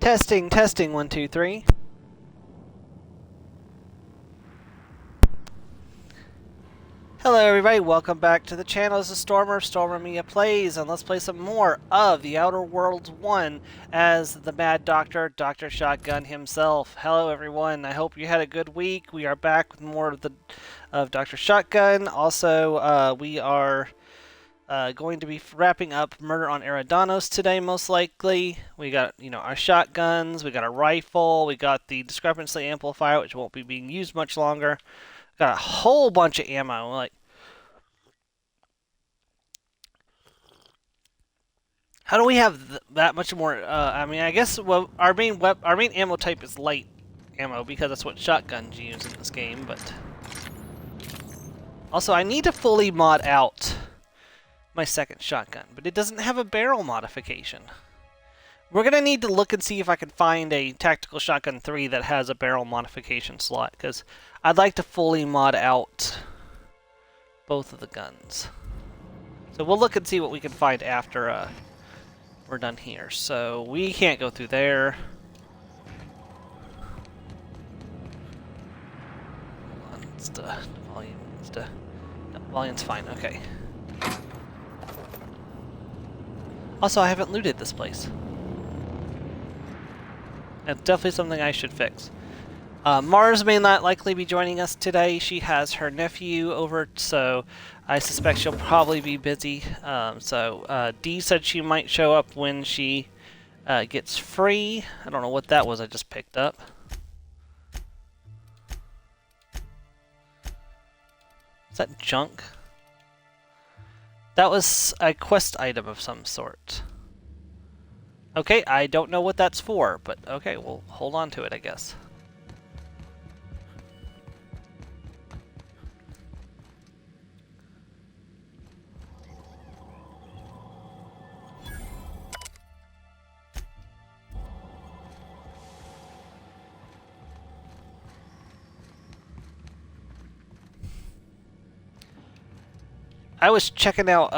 Testing, testing, 1, 2, 3. Hello everybody, welcome back to the channel. This is Stormer, Stormer Mia Plays, and let's play some more of The Outer Worlds 1 as the Mad Doctor, Dr. Shotgun himself. Hello everyone, I hope you had a good week. We are back with more of Dr. Shotgun. Also, we are going to be wrapping up Murder on Eridanos today, most likely. We got, our shotguns, we got a rifle, we got the discrepancy amplifier, which won't be being used much longer. Got a whole bunch of ammo. Like, how do we have that much more? I mean, I guess our main ammo type is light ammo because that's what shotguns use in this game. But also, I need to fully mod out my second shotgun, but it doesn't have a barrel modification. We're gonna need to look and see if I can find a Tactical Shotgun 3 that has a barrel modification slot, because I'd like to fully mod out both of the guns. So we'll look and see what we can find after we're done here. So we can't go through there. Hold on, it's the volume. No, volume's fine. Okay. Also, I haven't looted this place. That's definitely something I should fix. Mars may not likely be joining us today. She has her nephew over, so I suspect she'll probably be busy. Dee said she might show up when she gets free. I don't know what that was I just picked up. Is that junk? That was a quest item of some sort. Okay, I don't know what that's for, but okay, we'll hold on to it, I guess. I was checking out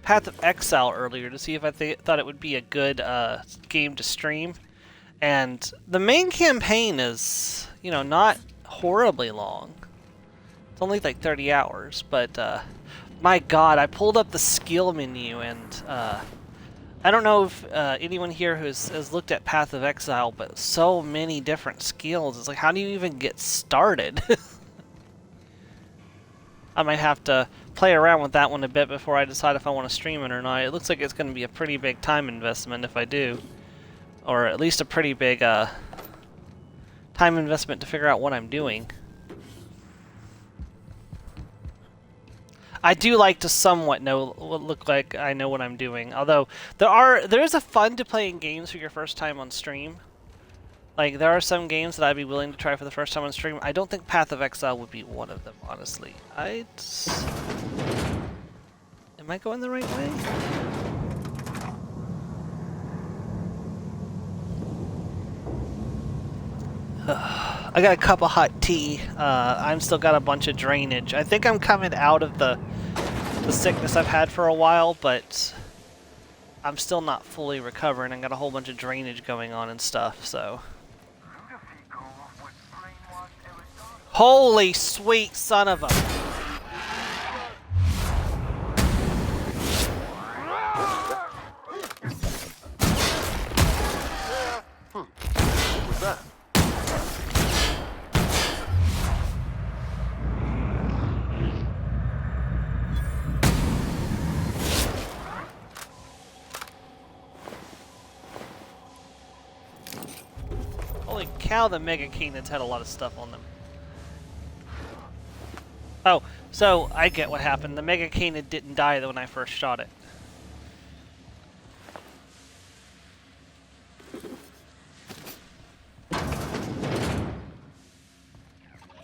Path of Exile earlier to see if I thought it would be a good game to stream, and the main campaign is, not horribly long. It's only like 30 hours, but my God, I pulled up the skill menu, and I don't know if anyone here has looked at Path of Exile, but so many different skills. It's like, how do you even get started? I might have to play around with that one a bit before I decide if I want to stream it or not. It looks like it's going to be a pretty big time investment if I do. Or at least a pretty big time investment to figure out what I'm doing. I do like to somewhat look like I know what I'm doing. Although there is a fun to playing games for your first time on stream. Like, there are some games that I'd be willing to try for the first time on stream. I don't think Path of Exile would be one of them, honestly. Am I going the right way? I got a cup of hot tea. I'm still got a bunch of drainage. I think I'm coming out of the sickness I've had for a while, but I'm still not fully recovering. I got a whole bunch of drainage going on and stuff, so... Holy sweet son of a... What was that? Holy cow, the Mega Canids had a lot of stuff on them. Oh, so I get what happened. The Mega Canid didn't die when I first shot it.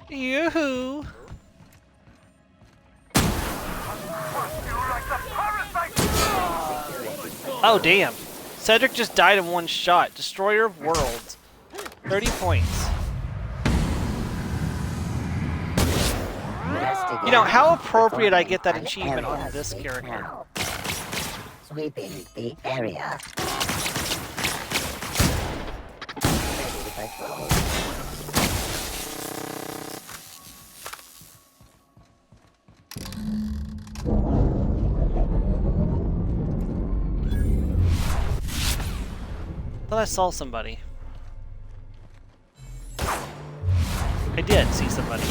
Yoo-hoo! Oh, damn. Cedric just died in one shot. Destroyer of Worlds. 30 points. How appropriate I get that achievement on this character. Sweeping the area. thought I saw somebody. I did see somebody.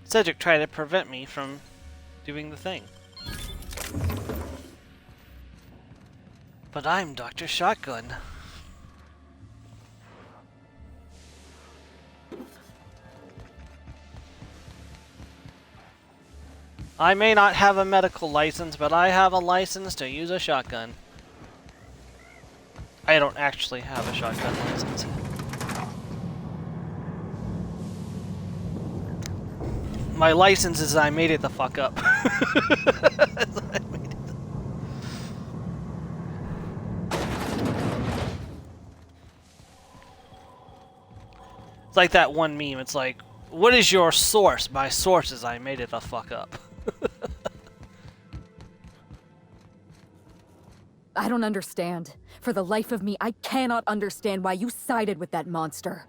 Cedric tried to prevent me from doing the thing. But I'm Dr. Shotgun. I may not have a medical license, but I have a license to use a shotgun. I don't actually have a shotgun license. My license is I made it the fuck up. It's like that one meme. It's like, what is your source? My source is I made it the fuck up. I don't understand. For the life of me, I cannot understand why you sided with that monster.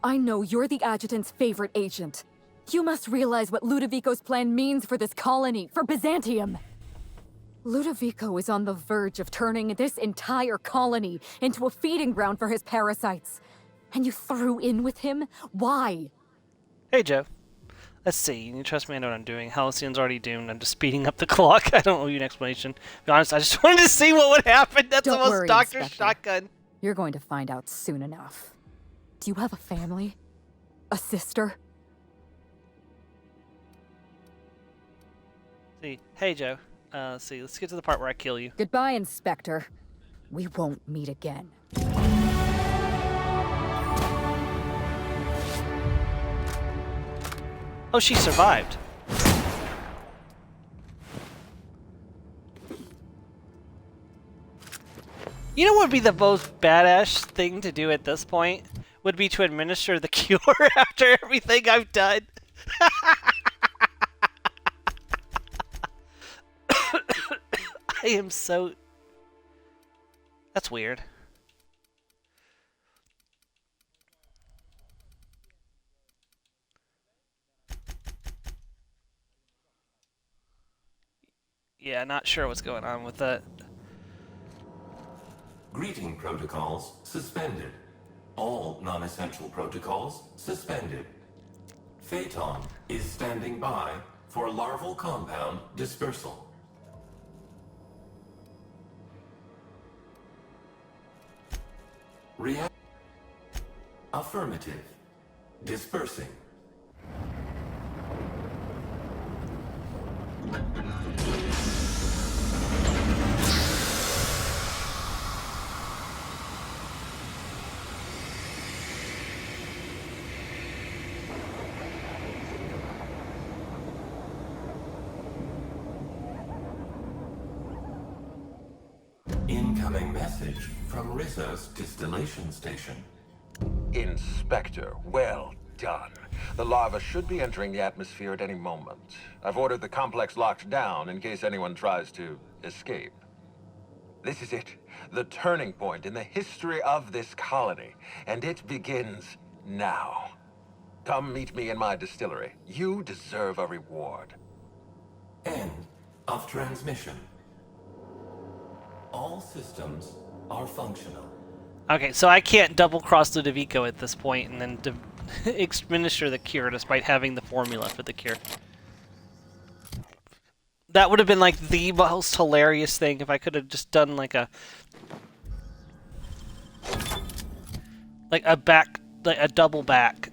I know you're the Adjutant's favorite agent. You must realize what Ludovico's plan means for this colony, for Byzantium. Ludovico is on the verge of turning this entire colony into a feeding ground for his parasites. And you threw in with him? Why? Hey, Joe. Let's see. You trust me, I know what I'm doing. Halcyon's already doomed. I'm just speeding up the clock. I don't owe you an explanation. To be honest, I just wanted to see what would happen. That's Don't almost worry, Dr. Inspector. Shotgun. You're going to find out soon enough. Do you have a family? A sister? See. Hey, Joe. See, let's get to the part where I kill you. Goodbye, Inspector. We won't meet again. Oh, she survived. You know what would be the most badass thing to do at this point? Would be to administer the cure after everything I've done. I am so... That's weird. Yeah, not sure what's going on with that. Greeting protocols suspended. All non-essential protocols suspended. Phaeton is standing by for larval compound dispersal. React. Affirmative. Dispersing. Incoming message from Rizzo's distillation station. Inspector, well done. The larva should be entering the atmosphere at any moment. I've ordered the complex locked down in case anyone tries to escape. This is it, the turning point in the history of this colony, and it begins now. Come meet me in my distillery. You deserve a reward. End of transmission. All systems are functional. Okay, so I can't double-cross Ludovico at this point and then administer the cure despite having the formula for the cure. That would have been like the most hilarious thing if I could have just done like a double back.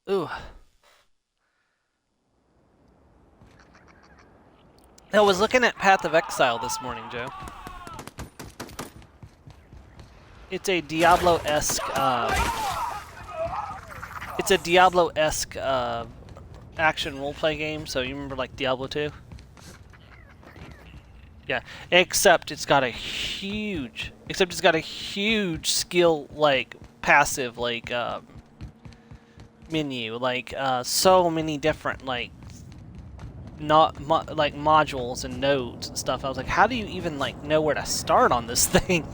Ooh. I was looking at Path of Exile this morning, Joe. It's a Diablo-esque, action roleplay game, so you remember like Diablo 2? Yeah, except it's got a huge Except he's got a huge skill, like, passive, like, menu. Like, so many different, like, like, modules and nodes and stuff. I was like, how do you even, like, know where to start on this thing?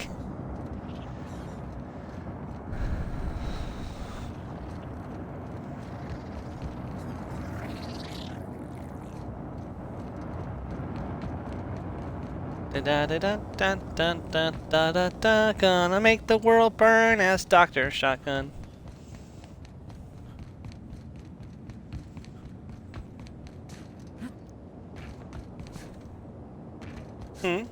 Da da da da da da da da da. Gonna make the world burn as Dr. Shotgun. Hmm.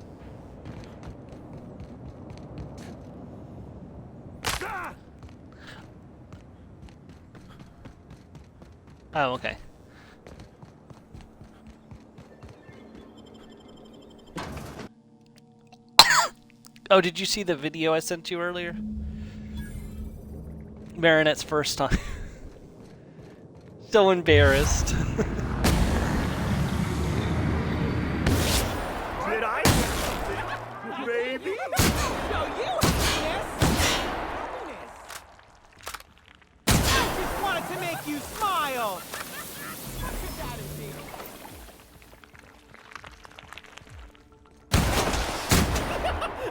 Oh, okay. Oh, did you see the video I sent you earlier? Marinette's first time. So embarrassed. Did I? Baby? Show you happiness. I just wanted to make you smile.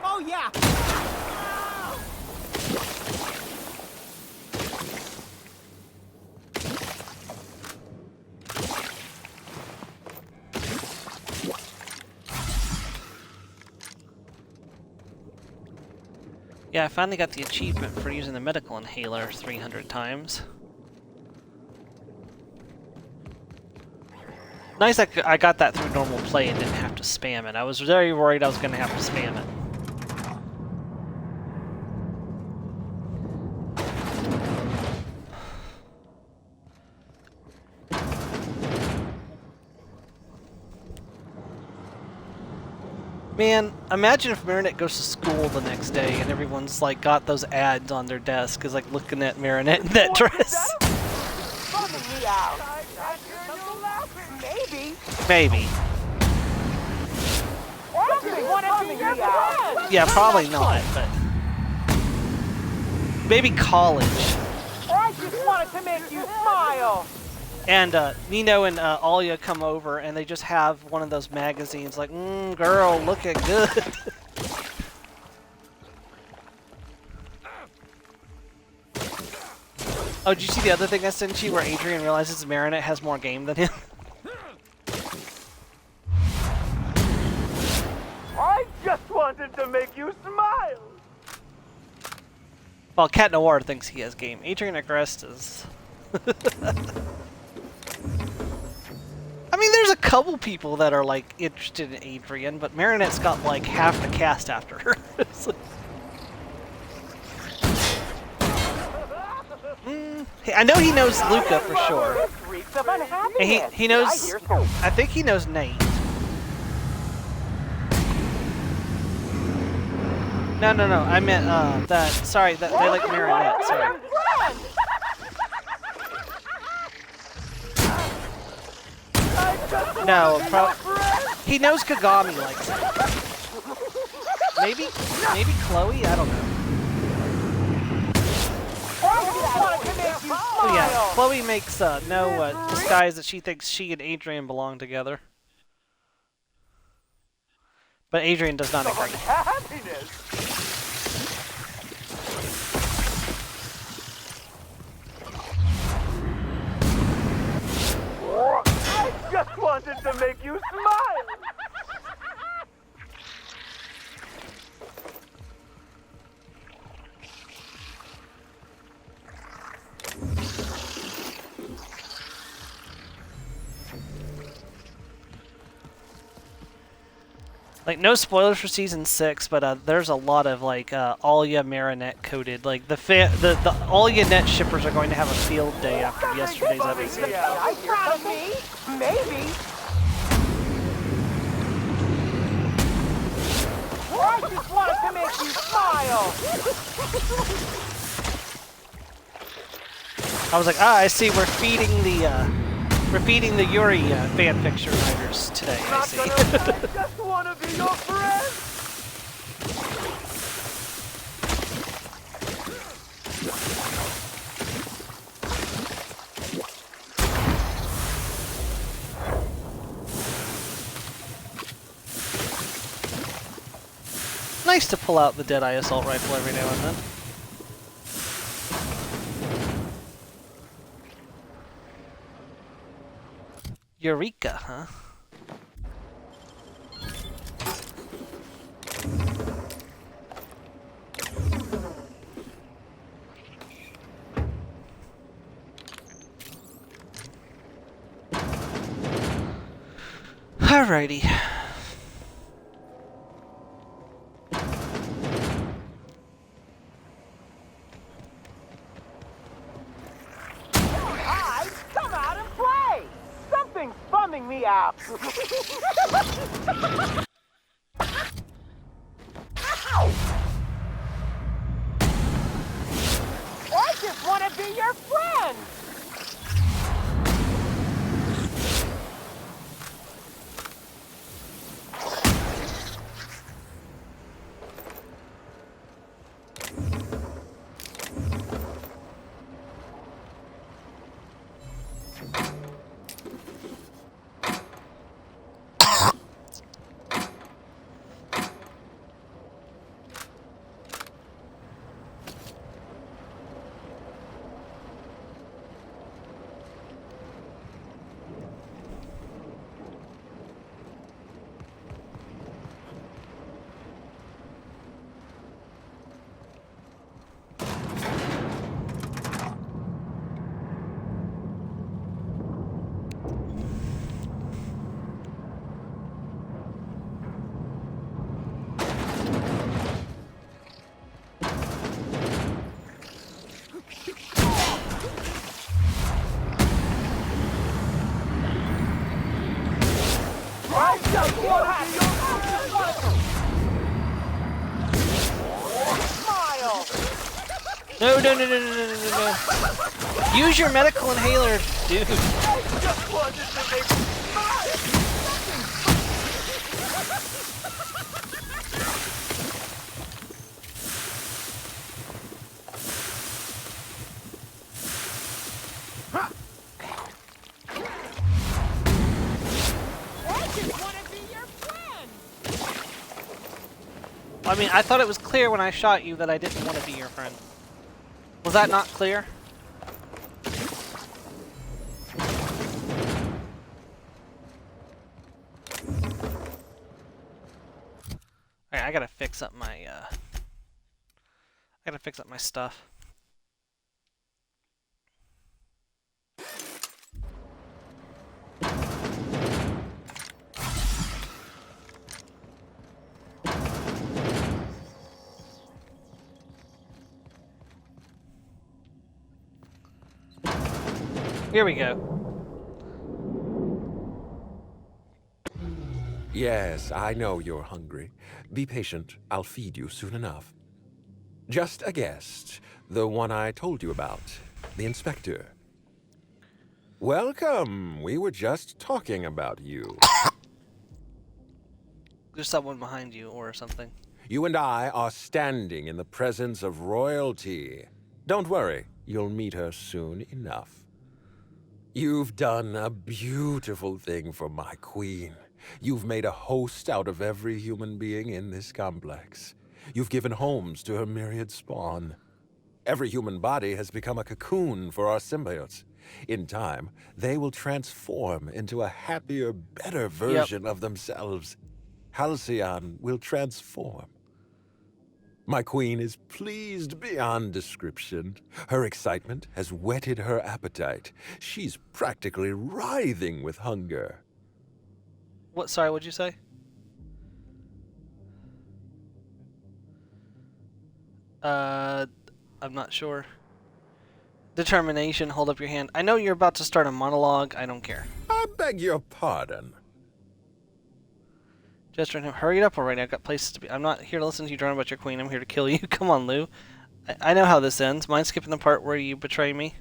Oh yeah. Yeah, I finally got the achievement for using the medical inhaler 300 times. Nice I got that through normal play and didn't have to spam it. I was very worried I was going to have to spam it. Man, imagine if Marinette goes to school the next day and everyone's like got those ads on their desk, is like looking at Marinette in that dress. Bumming me out. Maybe. Maybe. I just wanted to be out. Yeah, probably not, but maybe college. I just wanted to make you smile. And Nino and Alia come over and they just have one of those magazines like, girl, looking good. Oh, did you see the other thing I sent you where Adrian realizes Marinette has more game than him? I just wanted to make you smile. Well, Cat Noir thinks he has game. Adrian Agreste is... I mean, there's a couple people that are, like, interested in Adrian, but Marinette's got, like, half the cast after her. Hey, I know he knows Luca for sure. Freaks of unhappiness. And he knows... I think he knows Nate. No, I meant, that... Sorry, that they like Marinette, sorry. No, he knows Kagami likes it. Maybe Chloe? I don't know. Oh yeah, Chloe makes no disguise that she thinks she and Adrian belong together. But Adrian does not agree. Happiness. I just wanted to make you smile. Like, no spoilers for season 6, but there's a lot of like Alia Marinette coded. Like the Alia net shippers are going to have a field day after yesterday's episode. I proud of me. Maybe. I just wanted to make you smile. I was like, I see. We're feeding the Yuri fanfiction writers today. I see. I just want to be your friend. nice to pull out the Deadeye assault rifle every now and then. Eureka, huh? Alrighty. Hi, come out and play! Something's bumming me out. Ow! I just want to be your friend! No, no, no, no, no, no, no, no. Use your medical inhaler, dude. Just wanted to make you smile! I just want to be your friend. I mean, I thought it was clear when I shot you that I didn't want to be your friend. Was that not clear? Alright, I gotta fix up my, I gotta fix up my stuff. Here we go. Yes, I know you're hungry. Be patient. I'll feed you soon enough. Just a guest. The one I told you about. The inspector. Welcome. We were just talking about you. There's someone behind you or something. You and I are standing in the presence of royalty. Don't worry. You'll meet her soon enough. You've done a beautiful thing for my queen. You've made a host out of every human being in this complex. You've given homes to her myriad spawn. Every human body has become a cocoon for our symbiotes. In time, they will transform into a happier, better version of themselves. Halcyon will transform. My queen is pleased beyond description. Her excitement has whetted her appetite. She's practically writhing with hunger. What? Sorry, what'd you say? I'm not sure. Determination, hold up your hand. I know you're about to start a monologue. I don't care. I beg your pardon. Jester, hurry it up already. I've got places to be. I'm not here to listen to you drone about your queen. I'm here to kill you. Come on, Lou. I know how this ends. Mind skipping the part where you betray me?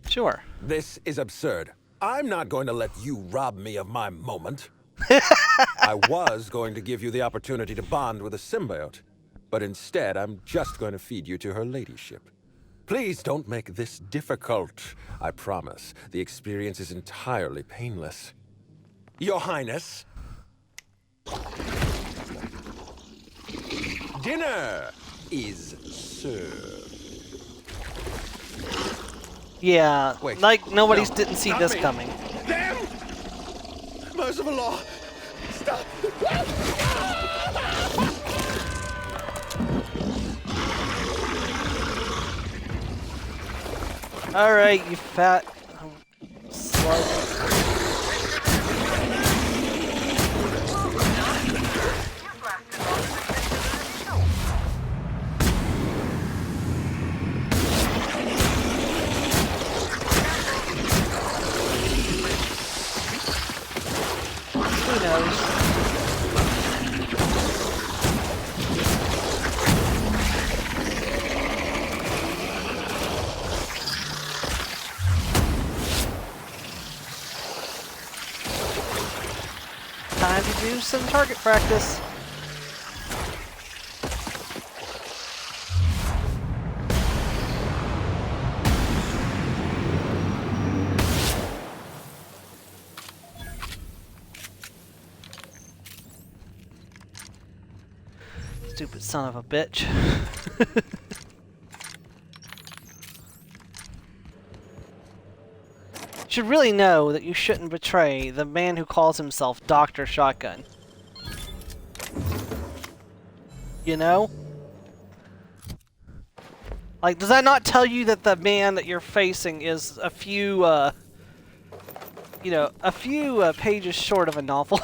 Sure. This is absurd. I'm not going to let you rob me of my moment. I was going to give you the opportunity to bond with a symbiote, but instead I'm just going to feed you to her ladyship. Please don't make this difficult. I promise, the experience is entirely painless. Your Highness, dinner is served. Yeah, Wait, like nobody no, didn't see not this me. coming. Damn! Merciful law! Stop! Alright, you fat slug. Who knows? Time to do some target practice. Stupid son of a bitch. You should really know that you shouldn't betray the man who calls himself Dr. Shotgun. You know? Like, does that not tell you that the man that you're facing is a few, you know, a few pages short of a novel?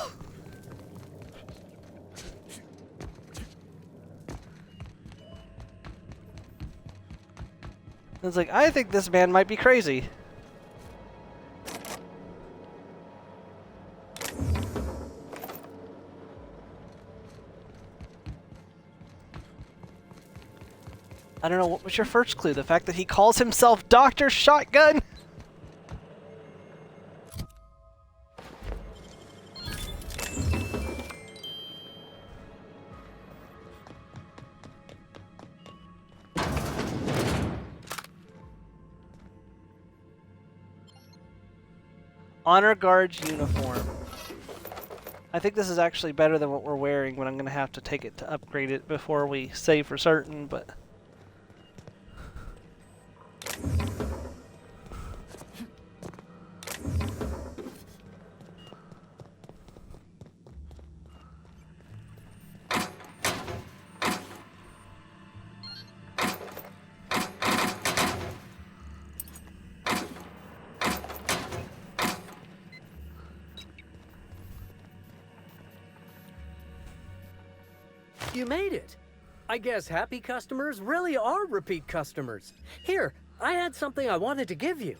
It's like, I think this man might be crazy. I don't know, what was your first clue? The fact that he calls himself Dr. Shotgun? Honor Guard's uniform. I think this is actually better than what we're wearing, but I'm going to have to take it to upgrade it before we say for certain, but... You made it. I guess happy customers really are repeat customers. Here, I had something I wanted to give you.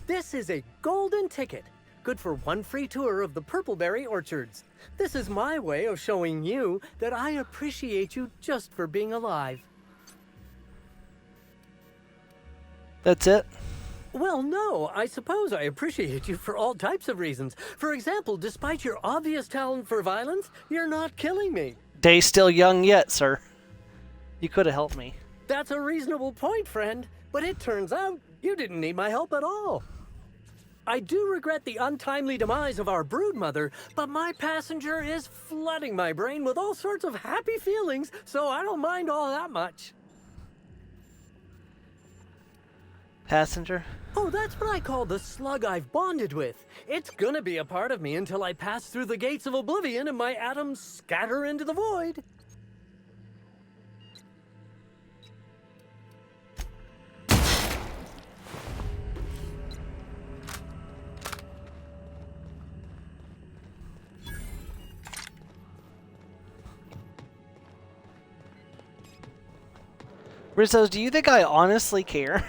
This is a golden ticket, good for one free tour of the Purpleberry Orchards. This is my way of showing you that I appreciate you just for being alive. That's it? Well, no, I suppose I appreciate you for all types of reasons. For example, despite your obvious talent for violence, you're not killing me. Day's still young yet, sir. You could have helped me. That's a reasonable point, friend. But it turns out you didn't need my help at all. I do regret the untimely demise of our broodmother, but my passenger is flooding my brain with all sorts of happy feelings, so I don't mind all that much. Passenger? Oh, that's what I call the slug I've bonded with. It's gonna be a part of me until I pass through the gates of oblivion and my atoms scatter into the void. Rizzo, do you think I honestly care?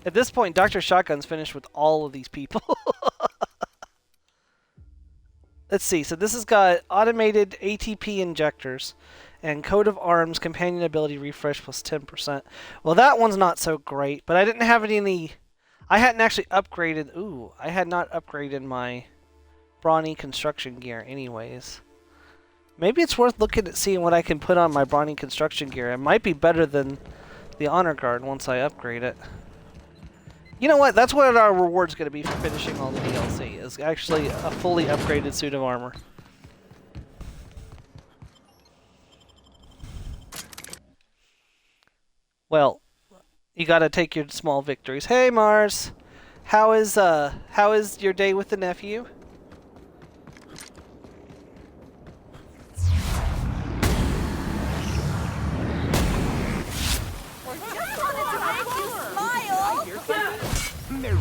At this point, Dr. Shotgun's finished with all of these people. Let's see. So this has got automated ATP injectors and coat of arms companion ability refresh plus 10%. Well, that one's not so great, but I didn't have any... I hadn't actually upgraded... Ooh, I had not upgraded my brawny construction gear anyways. Maybe it's worth looking at seeing what I can put on my brawny construction gear. It might be better than the Honor Guard once I upgrade it. You know what? That's what our reward's going to be for finishing all the DLC, is actually a fully upgraded suit of armor. Well, you got to take your small victories. Hey, Mars! How is your day with the nephew?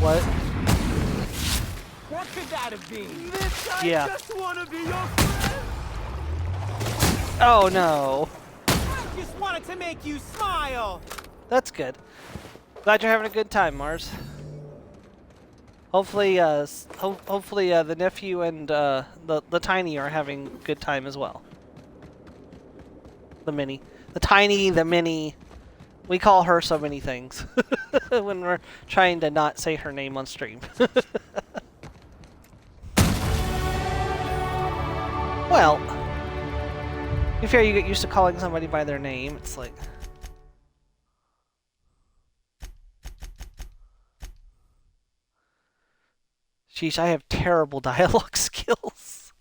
What? What could that have been? Yeah. Just wanna be your friend. Oh no. I just wanted to make you smile. That's good. Glad you're having a good time, Mars. Hopefully, hopefully the nephew and the tiny are having a good time as well. The mini, the tiny, the mini. We call her so many things when we're trying to not say her name on stream. Well, to be fair, you get used to calling somebody by their name. It's like... Sheesh, I have terrible dialogue skills.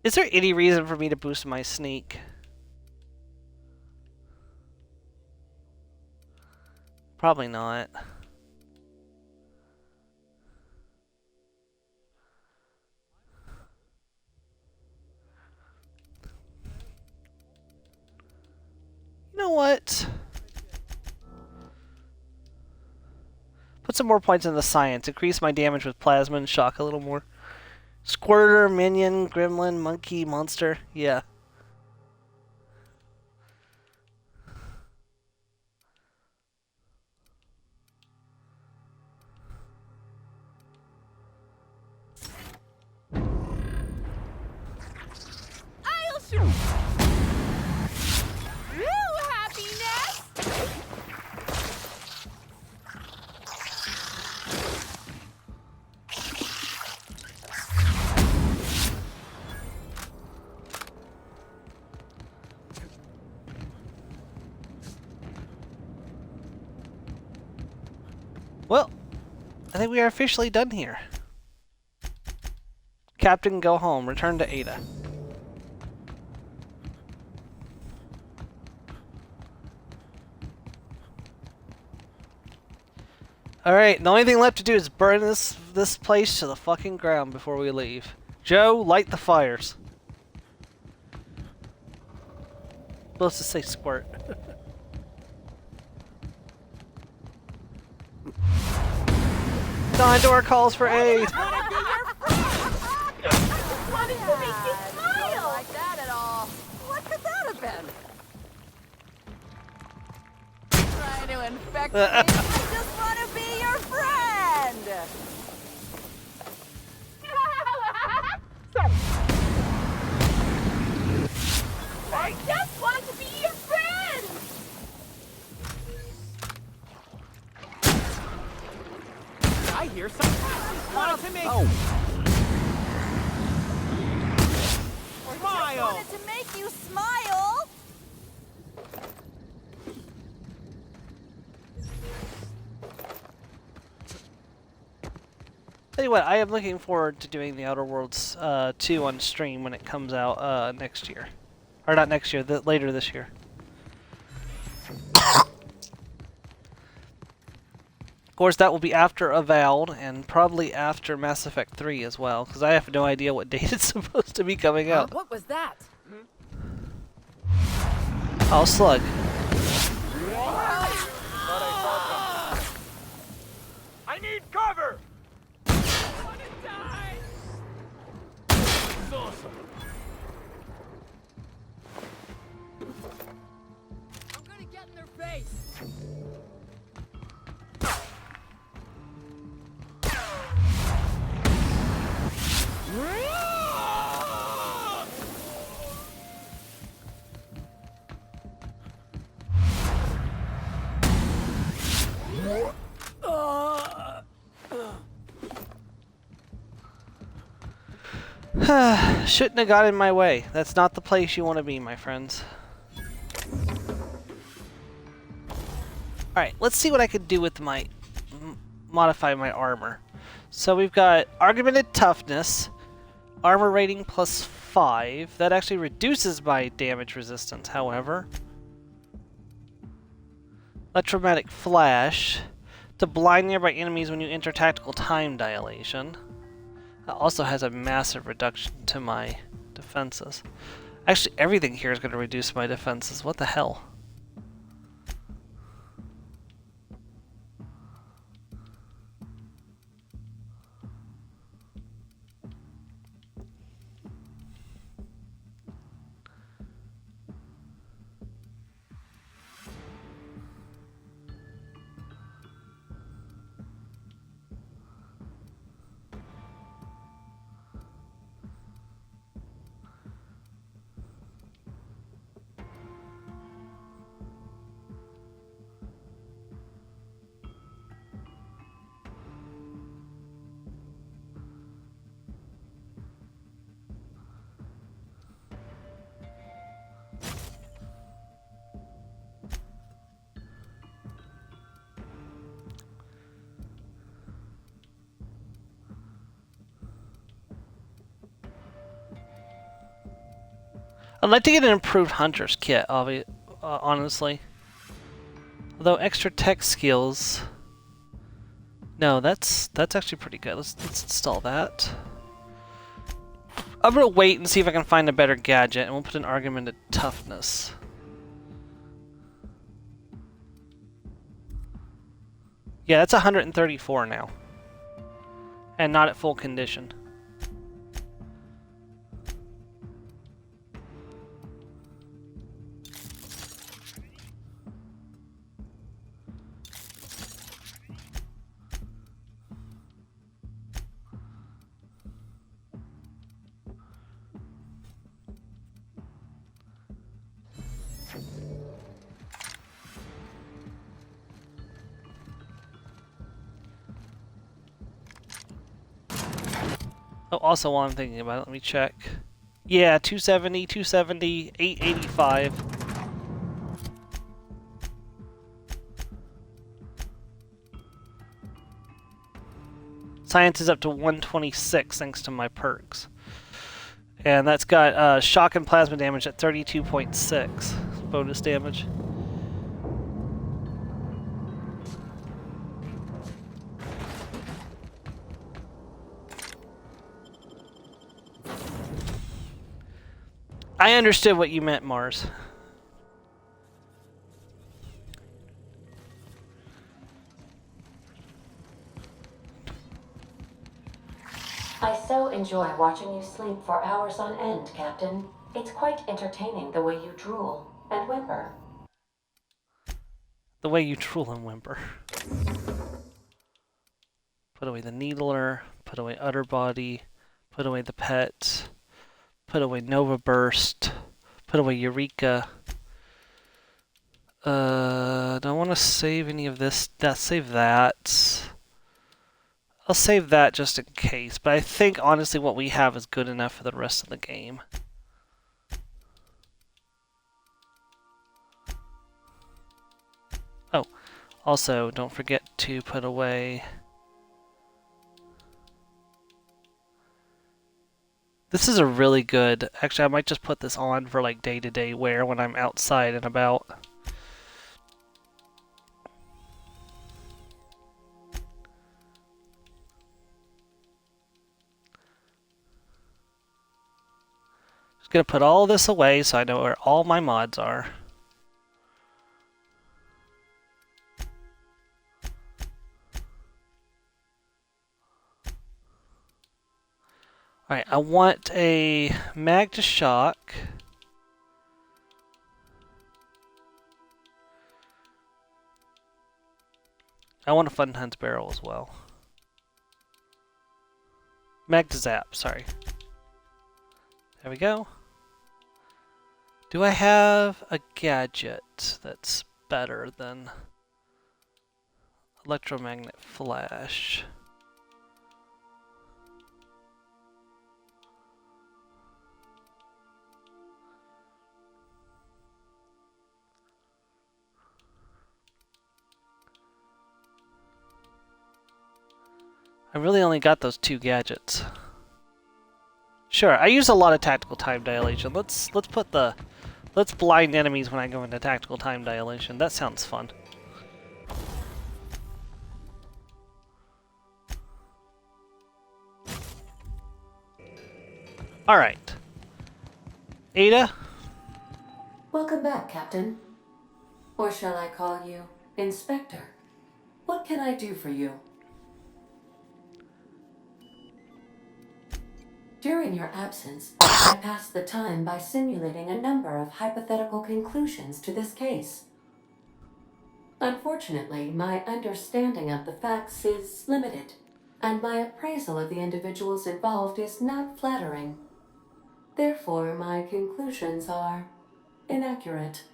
Is there any reason for me to boost my sneak? Probably not. You know what? Put some more points in the science. Increase my damage with plasma and shock a little more. Squirter, minion, gremlin, monkey, monster. Yeah. I'll shoot. Ooh, happiness. Well, I think we are officially done here. Captain, go home. Return to Ada. Alright, the only thing left to do is burn this place to the fucking ground before we leave. Joe, light the fires. Supposed to say squirt. Gondor calls for aid! Wanted to make you smile. Don't like that at all. What could that have been? Trying to infect me? I just want to be your friend. I just want to be your friend. I hear something. I just wanted to make I wanted to make you smile. Tell you what, I am looking forward to doing the Outer Worlds 2 on stream when it comes out next year. Or not next year, later this year. Of course, that will be after Avowed, and probably after Mass Effect 3 as well, because I have no idea what date it's supposed to be coming out. What was that? Oh, Slug. I need cover. I'm gonna get in their face. Shouldn't have got in my way. That's not the place you want to be, my friends. Alright, let's see what I could do with my... modify my armor. So we've got Augmented Toughness, Armor Rating plus 5. That actually reduces my damage resistance, however. Electromagnetic Flash, to blind nearby enemies when you enter tactical time dilation. That also has a massive reduction to my defenses. Actually, everything here is going to reduce my defenses. What the hell? I'd like to get an improved hunter's kit, honestly. Although extra tech skills... No, that's actually pretty good. Let's install that. I'm gonna wait and see if I can find a better gadget, and we'll put an Augmented Toughness. Yeah, that's 134 now. And not at full condition. Oh, also while I'm thinking about it, let me check. Yeah, 270, 270, 885. Science is up to 126 thanks to my perks. And that's got shock and plasma damage at 32.6 bonus damage. I understood what you meant, Mars. I so enjoy watching you sleep for hours on end, Captain. It's quite entertaining the way you drool and whimper. The way you drool and whimper. Put away the Needler, put away Utter Body, put away the pet, put away Nova Burst, put away Eureka. Don't want to save any of this. Save that. I'll save that just in case, but I think honestly what we have is good enough for the rest of the game. Oh, also don't forget to put away... This is a really good... Actually, I might just put this on for like day-to-day wear when I'm outside and about. Just gonna put all this away so I know where all my mods are. Alright, I want a mag to shock. I want a Fun Times barrel as well. Mag to zap, sorry. There we go. Do I have a gadget that's better than electromagnet flash? I really only got those 2 gadgets. Sure, I use a lot of tactical time dilation. Let's blind enemies when I go into tactical time dilation. That sounds fun. All right. Ada? Welcome back, Captain. Or shall I call you Inspector? What can I do for you? During your absence, I passed the time by simulating a number of hypothetical conclusions to this case. Unfortunately, my understanding of the facts is limited, and my appraisal of the individuals involved is not flattering. Therefore, my conclusions are inaccurate.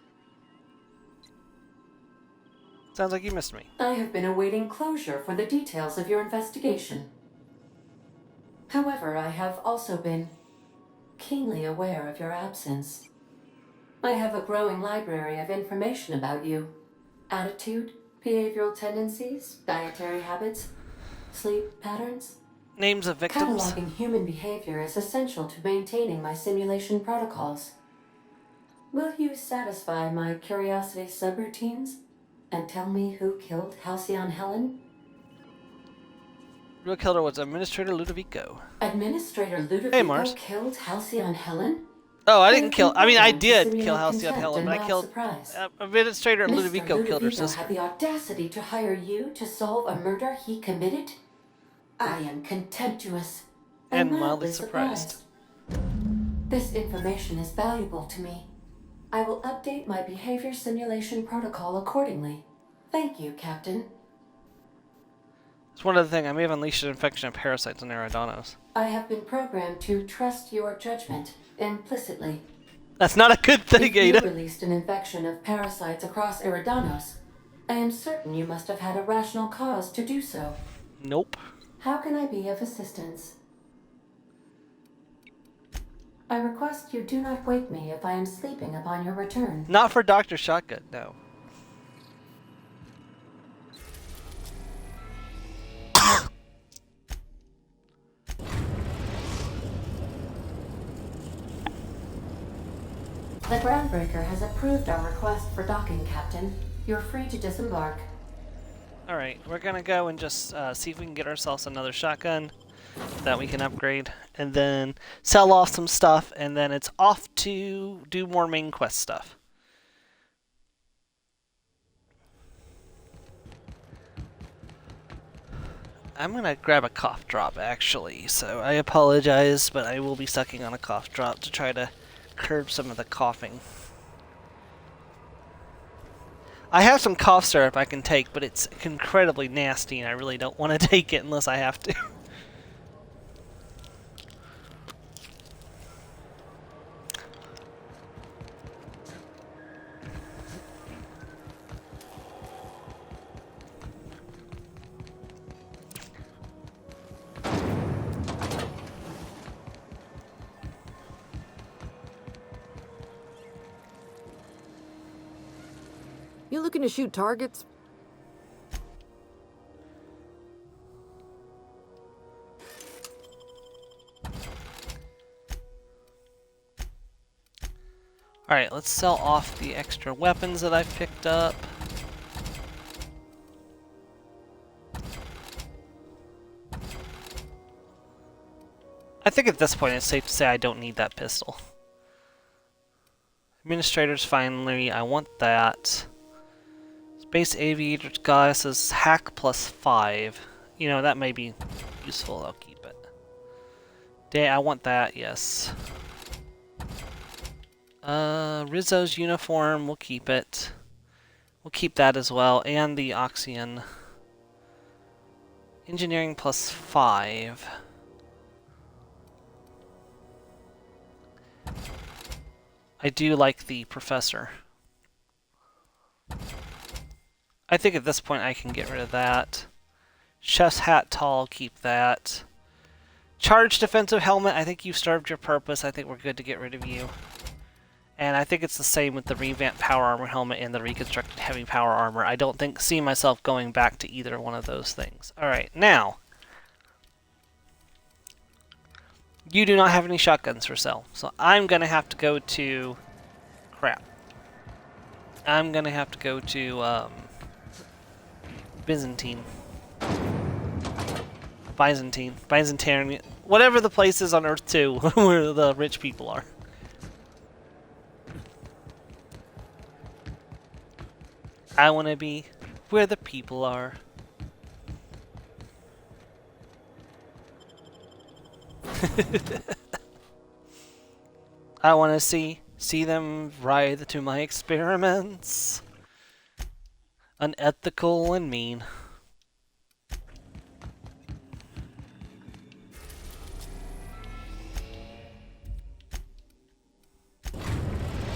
Sounds like you missed me. I have been awaiting closure for the details of your investigation. However, I have also been keenly aware of your absence. I have a growing library of information about you. Attitude, behavioral tendencies, dietary habits, sleep patterns. Names of victims. Cataloging human behavior is essential to maintaining my simulation protocols. Will you satisfy my curiosity subroutines and tell me who killed Halcyon Helen? Real killer was Administrator Ludovico. Administrator Ludovico Hey, Mars. killed Halcyon Helen? Oh, I didn't kill. I mean, I did Simulate kill Halcyon contempt Helen, and but I mild killed surprise. Administrator Mr. Ludovico killed her Ludovico sister. had the audacity to hire you to solve a murder he committed? I am contemptuous And mildly surprised. This information is valuable to me. I will update my behavior simulation protocol accordingly. Thank you, Captain. It's one other thing. I may have unleashed an infection of parasites on Eridanos. I have been programmed to trust your judgment implicitly. That's not a good thing, If you Ada. released an infection of parasites across Eridanos, I am certain you must have had a rational cause to do so. Nope. How can I be of assistance? I request you do not wake me if I am sleeping upon your return. Not for Dr. Shotgun, no. The Groundbreaker has approved our request for docking, Captain. You're free to disembark. Alright, we're gonna go and just see if we can get ourselves another shotgun that we can upgrade, and then sell off some stuff, and then it's off to do more main quest stuff. I'm gonna grab a cough drop, actually, so I apologize, but I will be sucking on a cough drop to try to curb some of the coughing. I have some cough syrup I can take, but it's incredibly nasty, and I really don't want to take it unless I have to. You looking to shoot targets? Alright, let's sell off the extra weapons that I've picked up. I think at this point it's safe to say I don't need that pistol. Administrators, finally, I want that. Space Aviator's Goddess is hack +5. You know, that may be useful, I'll keep it. I want that, yes. Rizzo's uniform, we'll keep it. We'll keep that as well, and the Oxyon. Engineering +5. I do like the Professor. I think at this point I can get rid of that. Chef's Hat Tall, keep that. Charged Defensive Helmet, I think you've served your purpose. I think we're good to get rid of you. And I think it's the same with the revamped Power Armor Helmet and the reconstructed Heavy Power Armor. I don't see myself going back to either one of those things. Alright, now, You do not have any shotguns for sale, so I'm gonna have to go to... crap. I'm gonna have to go to, Byzantine. Byzantine. Whatever the place is on Earth 2 where the rich people are. I wanna be where the people are. I want to see them writhe to my experiments. Unethical and mean.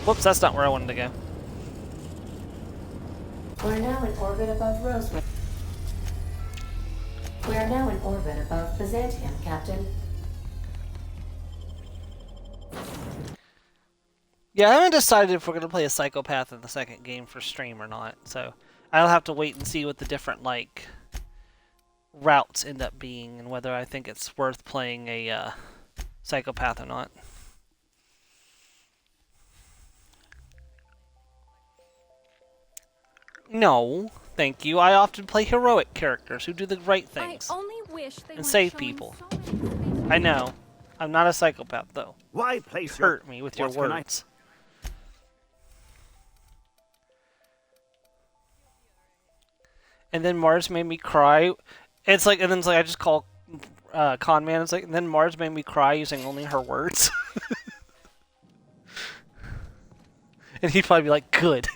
Whoops, that's not where I wanted to go. We're now in orbit above Rosewood. We are now in orbit above Byzantium, Captain. Yeah, I haven't decided if we're going to play a psychopath in the second game for stream or not, so I'll have to wait and see what the different, like, routes end up being and whether I think it's worth playing a psychopath or not. No, thank you. I often play heroic characters who do the right things and save people. I know. I'm not a psychopath, though. Why place you hurt me with your words. And then Mars made me cry. It's like, and then it's like I just call Con Man. It's like, and then Mars made me cry using only her words. And he'd probably be like, good.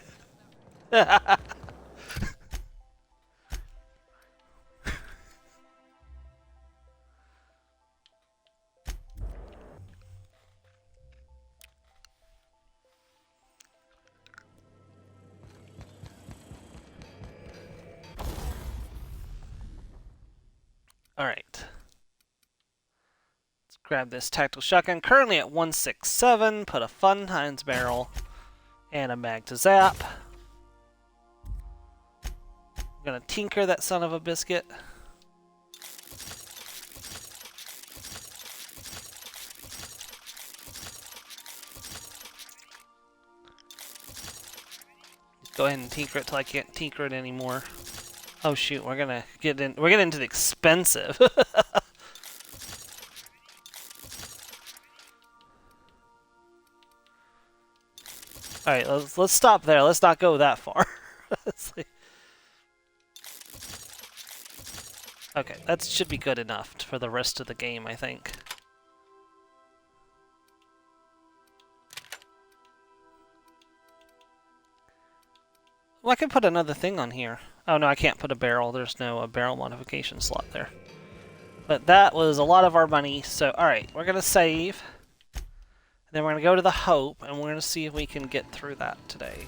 Alright. Let's grab this tactical shotgun. Currently at 167. Put a fun Heinz barrel and a mag to zap. I'm gonna tinker that son of a biscuit. Go ahead and tinker it till I can't tinker it anymore. Oh shoot, we're gonna get in. We're getting into the expensive. All right, let's stop there. Let's not go that far. Okay, that should be good enough for the rest of the game, I think. Well, I can put another thing on here. Oh no, I can't put a barrel. There's no barrel modification slot there. But that was a lot of our money, so alright, we're gonna save. Then we're gonna go to the Hope, and we're gonna see if we can get through that today.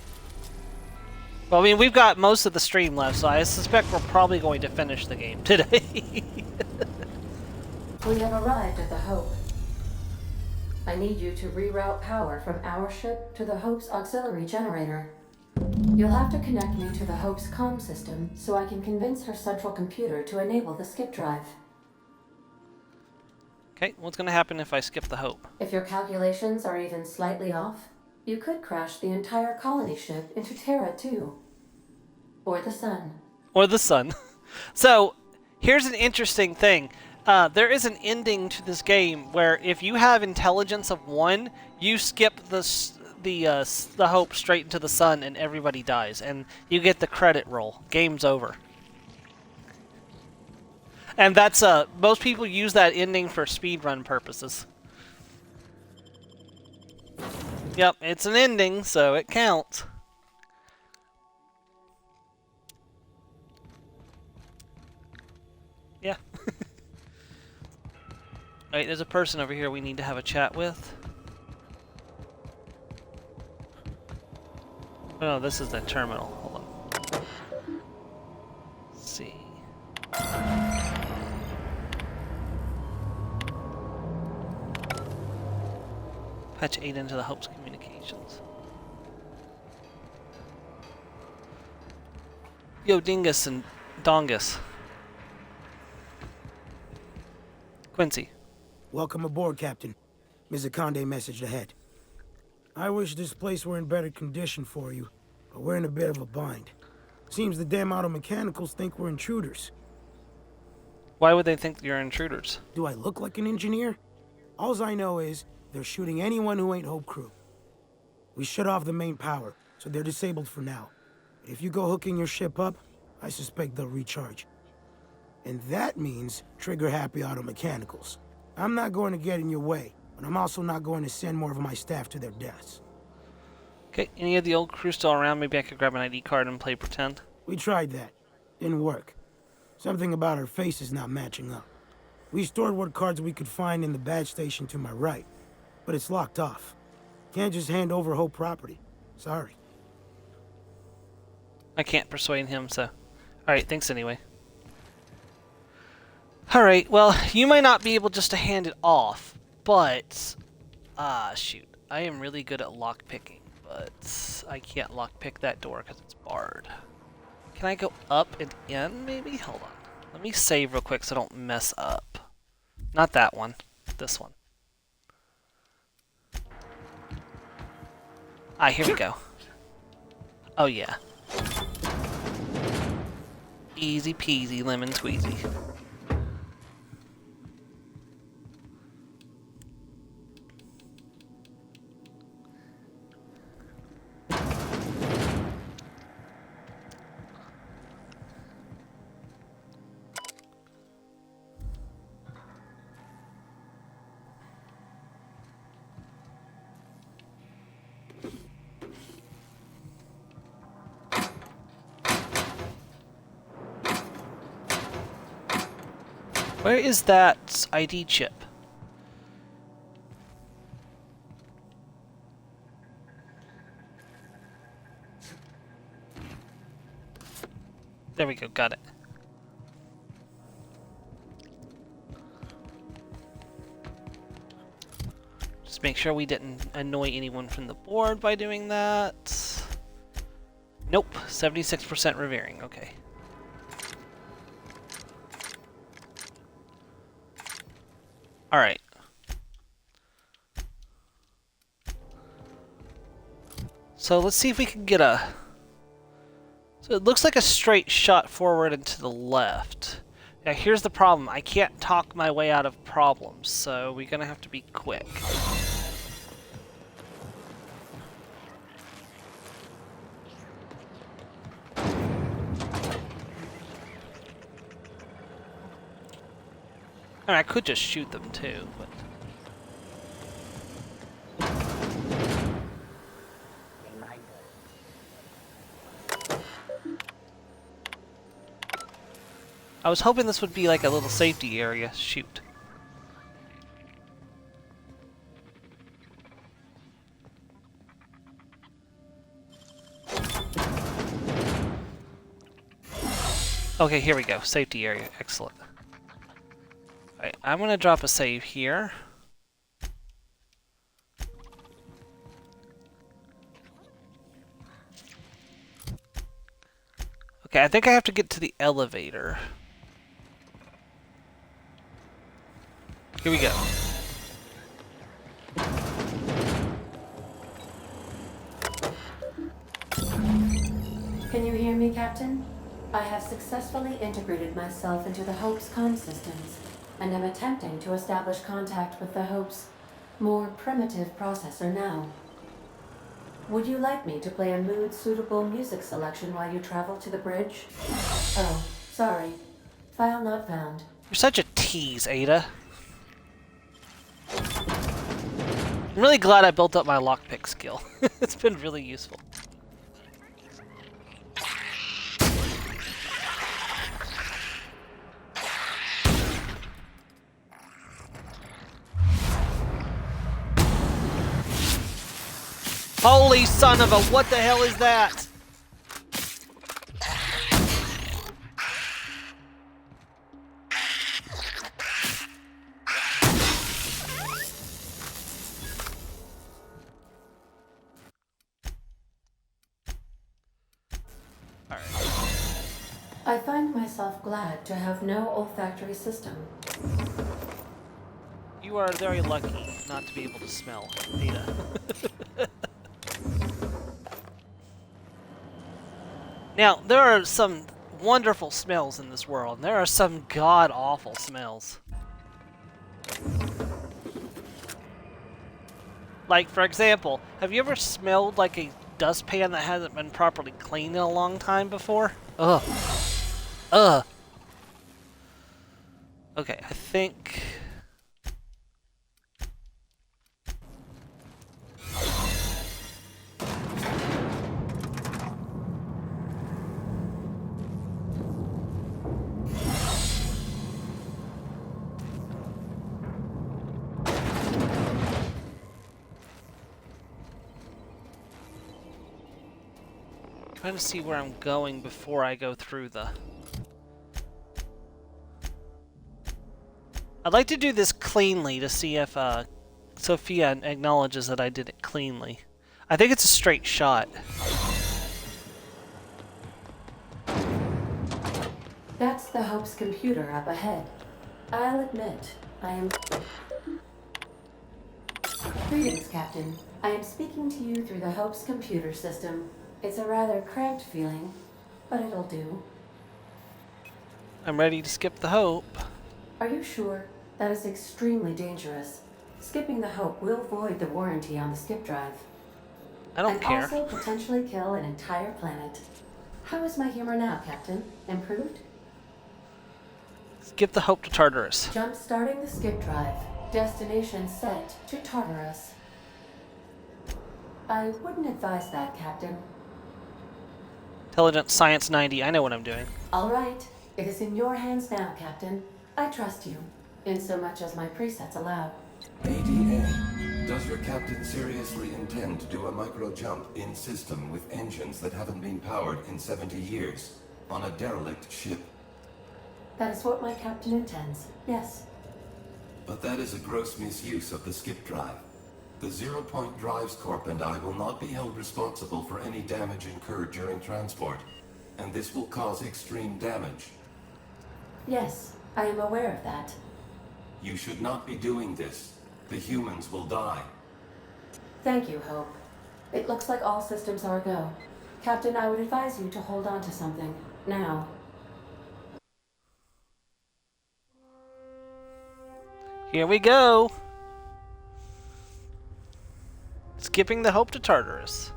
Well, I mean, we've got most of the stream left, so I suspect we're probably going to finish the game today. We have arrived at the Hope. I need you to reroute power from our ship to the Hope's auxiliary generator. You'll have to connect me to the Hope's comm system so I can convince her central computer to enable the skip drive. Okay, what's going to happen if I skip the Hope? If your calculations are even slightly off, you could crash the entire colony ship into Terra 2. Or the Sun. Or the Sun. So, here's an interesting thing. There is an ending to this game where if you have intelligence of 1, you skip the Hope straight into the Sun and everybody dies. And you get the credit roll. Game's over. And that's, most people use that ending for speedrun purposes. Yep, it's an ending, so it counts. Yeah. Alright, there's a person over here we need to have a chat with. Oh, this is the terminal. Hold on. Let's see. Patch 8 into the Hope's communications. Yo, Dingus and Dongus. Quincy. Welcome aboard, Captain. Mizukande messaged ahead. I wish this place were in better condition for you, but we're in a bit of a bind. Seems the damn auto mechanicals think we're intruders. Why would they think you're intruders? Do I look like an engineer? Alls I know is they're shooting anyone who ain't Hope Crew. We shut off the main power, so they're disabled for now. But if you go hooking your ship up, I suspect they'll recharge. And that means trigger-happy auto mechanicals. I'm not going to get in your way, but I'm also not going to send more of my staff to their deaths. Okay, any of the old crew still around? Maybe I could grab an ID card and play pretend. We tried that. Didn't work. Something about our faces not matching up. We stored what cards we could find in the badge station to my right, but it's locked off. Can't just hand over whole property. Sorry. I can't persuade him, so... Alright, thanks anyway. Alright, well, you might not be able just to hand it off, but... shoot. I am really good at lockpicking, but I can't lockpick that door because it's barred. Can I go up and in, maybe? Hold on. Let me save real quick so I don't mess up. Not that one. This one. Here we go. Oh, yeah. Easy peasy, lemon squeezy. Where is that ID chip? There we go, got it. Just make sure we didn't annoy anyone from the board by doing that. Nope, 76% revering, okay. Alright. So let's see if we can get a... So it looks like a straight shot forward and to the left. Now here's the problem. I can't talk my way out of problems, so we're gonna have to be quick. I mean, I could just shoot them too, but... I was hoping this would be like a little safety area. Shoot. Okay, here we go. Safety area. Excellent. Alright, I'm gonna drop a save here. Okay, I think I have to get to the elevator. Here we go. Can you hear me, Captain? I have successfully integrated myself into the Hope's comm systems, and am attempting to establish contact with the Hope's more primitive processor now. Would you like me to play a mood-suitable music selection while you travel to the bridge? Oh, sorry. File not found. You're such a tease, Ada. I'm really glad I built up my lockpick skill. It's been really useful. Holy son of a, what the hell is that? I find myself glad to have no olfactory system. You are very lucky not to be able to smell, Ada. Now, there are some wonderful smells in this world, and there are some god-awful smells. Like, for example, have you ever smelled like a dustpan that hasn't been properly cleaned in a long time before? Ugh. Ugh. Okay, I think... trying to see where I'm going before I go through the... I'd like to do this cleanly to see if Sophia acknowledges that I did it cleanly. I think it's a straight shot. That's the Hope's computer up ahead. I'll admit, I am... Greetings, Captain. I am speaking to you through the Hope's computer system. It's a rather cramped feeling, but it'll do. I'm ready to skip the Hope. Are you sure? That is extremely dangerous. Skipping the Hope will void the warranty on the skip drive. I don't care. And also potentially kill an entire planet. How is my humor now, Captain? Improved? Skip the Hope to Tartarus. Jump starting the skip drive. Destination set to Tartarus. I wouldn't advise that, Captain. Intelligence Science 90, I know what I'm doing. All right. It is in your hands now, Captain. I trust you, in so much as my presets allow. ADA, does your captain seriously intend to do a micro-jump in system with engines that haven't been powered in 70 years, on a derelict ship? That is what my captain intends, yes. But that is a gross misuse of the skip drive. The Zero Point Drives Corp and I will not be held responsible for any damage incurred during transport, and this will cause extreme damage. Yes, I am aware of that. You should not be doing this. The humans will die. Thank you, Hope. It looks like all systems are a go. Captain, I would advise you to hold on to something, now. Here we go! Skipping the Hope to Tartarus.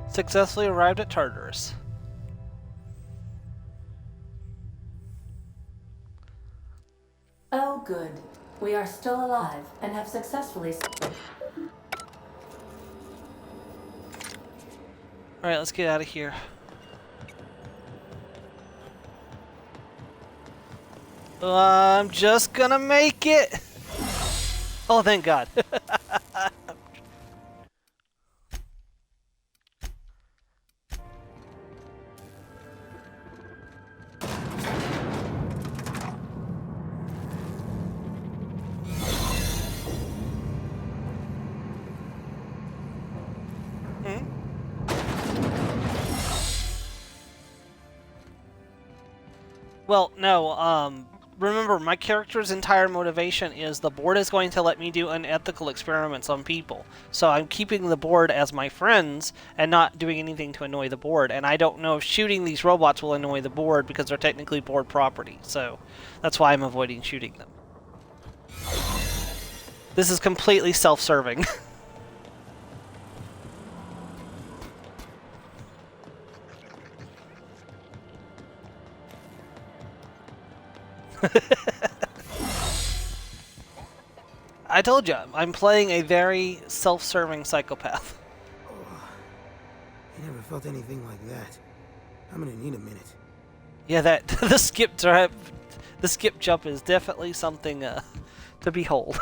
Successfully arrived at Tartarus. Oh, good. We are still alive and have successfully... Alright, let's get out of here. I'm just gonna make it! Oh, thank God. Well, no, remember, my character's entire motivation is the board is going to let me do unethical experiments on people. So I'm keeping the board as my friends and not doing anything to annoy the board. And I don't know if shooting these robots will annoy the board because they're technically board property. So that's why I'm avoiding shooting them. This is completely self-serving. I told you, I'm playing a very self-serving psychopath. Oh, I never felt anything like that. I'm gonna need a minute. Yeah, the skip drive, The skip jump is definitely something to behold.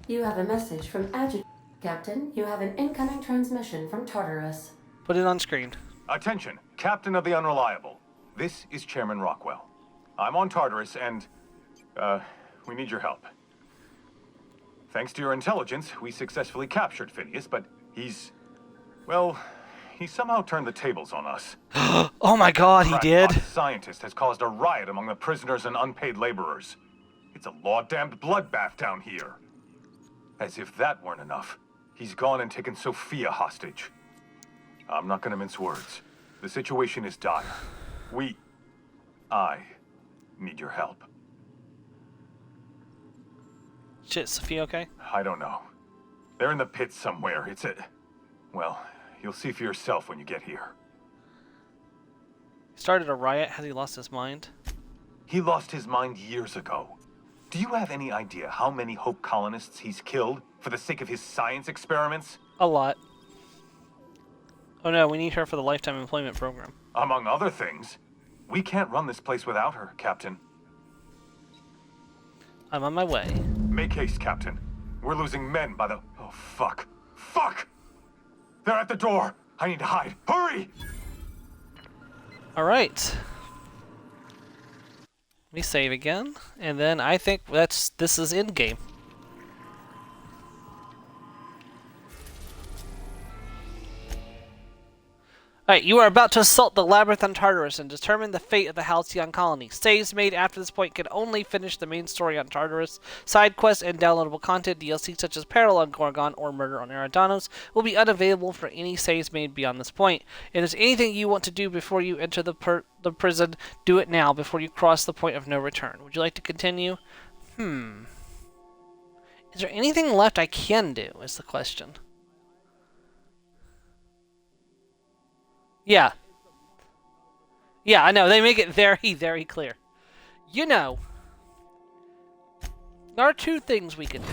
You have a message from Adjutant. Captain, you have an incoming transmission from Tartarus. Put it on screen. Attention, Captain of the Unreliable. This is Chairman Rockwell. I'm on Tartarus and, we need your help. Thanks to your intelligence, we successfully captured Phineas, but he's somehow turned the tables on us. Oh my god, he did. The scientist has caused a riot among the prisoners and unpaid laborers. It's a law-damned bloodbath down here. As if that weren't enough, he's gone and taken Sophia hostage. I'm not gonna mince words. The situation is dire. I need your help. Shit, Sophia okay? I don't know. They're in the pits somewhere. Well, you'll see for yourself when you get here. He started a riot. Has he lost his mind? He lost his mind years ago. Do you have any idea how many Hope colonists he's killed for the sake of his science experiments? A lot. Oh no, we need her for the Lifetime Employment Program. Among other things. We can't run this place without her, Captain. I'm on my way. Make haste, Captain. We're losing men by the... Oh, fuck. Fuck! They're at the door! I need to hide. Hurry! Alright. Let me save again, and then I think this is in-game. Alright, you are about to assault the Labyrinth on Tartarus and determine the fate of the Halcyon colony. Saves made after this point can only finish the main story on Tartarus. Side quests and downloadable content, DLC such as Peril on Gorgon or Murder on Eridanos, will be unavailable for any saves made beyond this point. If there's anything you want to do before you enter the prison, do it now before you cross the point of no return. Would you like to continue? Is there anything left I can do, is the question. Yeah. Yeah, I know. They make it very, very clear. You know, there are two things we can do.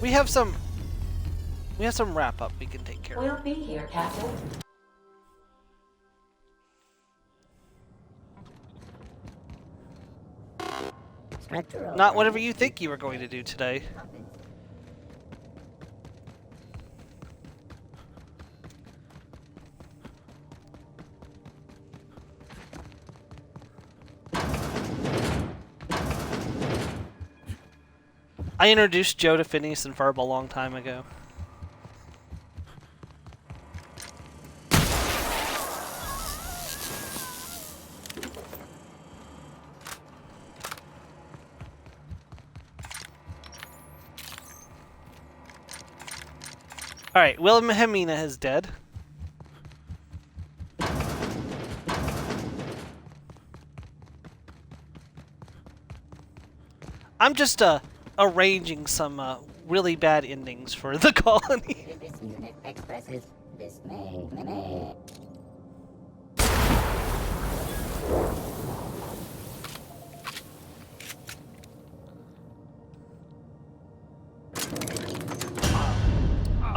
We have some wrap up we can take care of. We'll be here, Captain. Not whatever you think you were going to do today. I introduced Joe to Phineas and Ferb a long time ago. Alright, Wilhelmina is dead. I'm just arranging some really bad endings for the colony. This unit expresses dismay.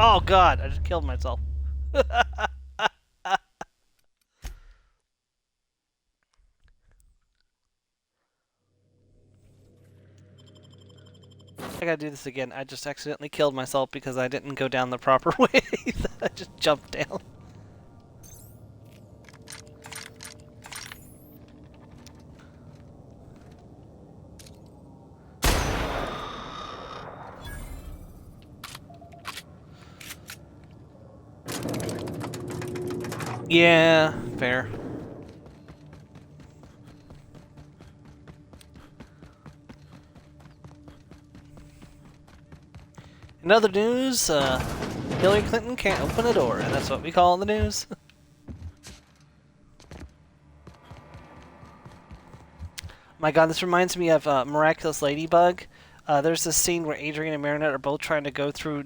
Oh god, I just killed myself. I gotta do this again. I just accidentally killed myself because I didn't go down the proper way. I just jumped down. Yeah, fair. In other news, Hillary Clinton can't open a door, and that's what we call the news. My god, this reminds me of Miraculous Ladybug. There's this scene where Adrian and Marinette are both trying to go through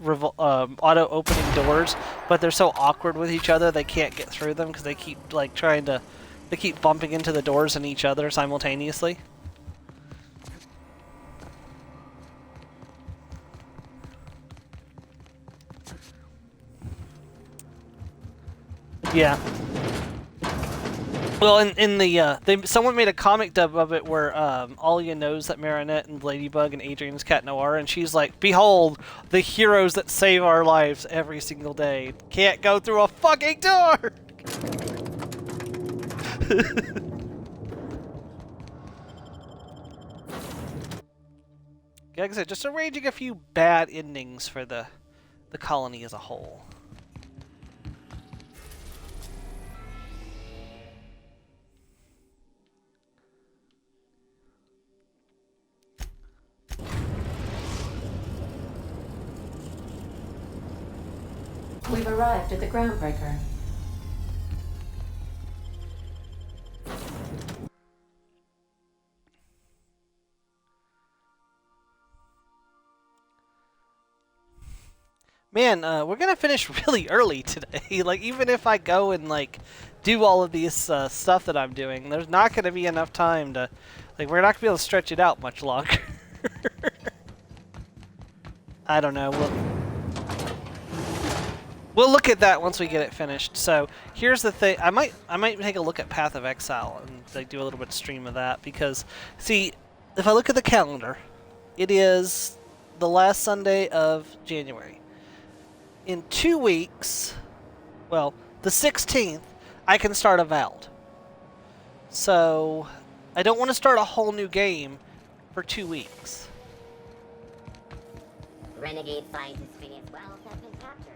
auto-opening doors, but they're so awkward with each other they can't get through them because they keep like they keep bumping into the doors and each other simultaneously. Yeah. Well, in the someone made a comic dub of it where Alia knows that Marinette and Ladybug and Adrian's Cat Noir, and she's like, "Behold, the heroes that save our lives every single day can't go through a fucking door." Like I said, just arranging a few bad endings for the colony as a whole. We've arrived at the Groundbreaker. Man, we're gonna finish really early today. Like, even if I go and like do all of these stuff that I'm doing, there's not gonna be enough time to, like, we're not gonna be able to stretch it out much longer. I don't know. We'll look at that once we get it finished. So here's the thing: I might take a look at Path of Exile and like do a little bit of stream of that, because see, if I look at the calendar, it is the last Sunday of January. In 2 weeks, well, the 16th, I can start Avowed. So I don't want to start a whole new game for 2 weeks. Renegade finds his Phineas Wells have been captured.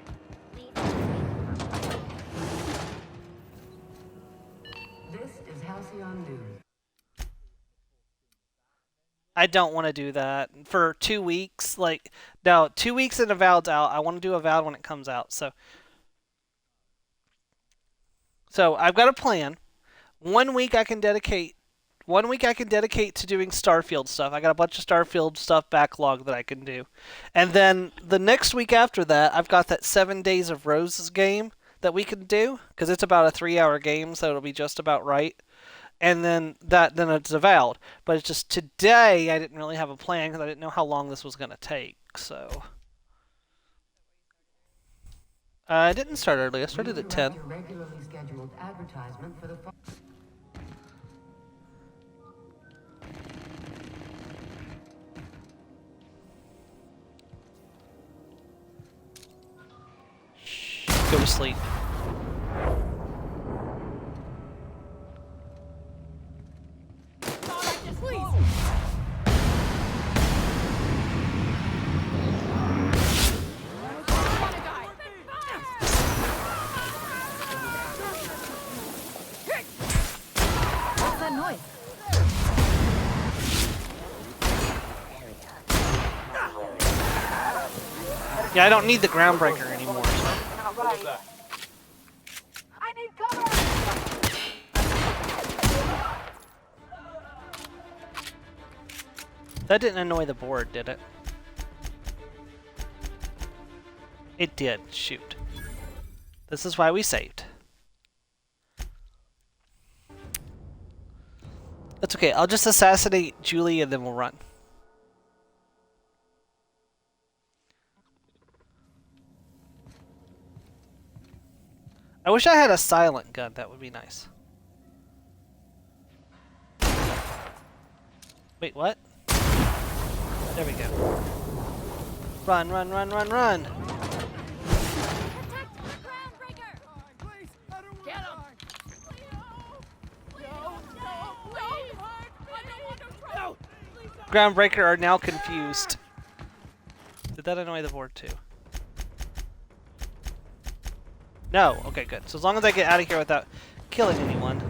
This is Halcyon News. I don't want to do that for 2 weeks. Like, no, 2 weeks and Avowed's out. I want to do Avowed when it comes out. So I've got a plan. 1 week I can dedicate. 1 week I can dedicate to doing Starfield stuff. I got a bunch of Starfield stuff backlog that I can do. And then the next week after that, I've got that 7 Days of Roses game that we can do, because it's about a 3-hour game, so it'll be just about right. And then it's Avowed. But it's just today I didn't really have a plan because I didn't know how long this was going to take. So I didn't start early. I started at 10. Regularly scheduled advertisement for the Go to sleep. What's that noise? Yeah, I don't need the Groundbreaker anymore. So. I need cover! That didn't annoy the board, did it? It did. Shoot. This is why we saved. That's okay. I'll just assassinate Julie and then we'll run. I wish I had a silent gun. That would be nice. Wait, what? There we go. Run, run, run, run, run! Groundbreaker are now confused. Did that annoy the board too? No. Okay, good. So as long as I get out of here without killing anyone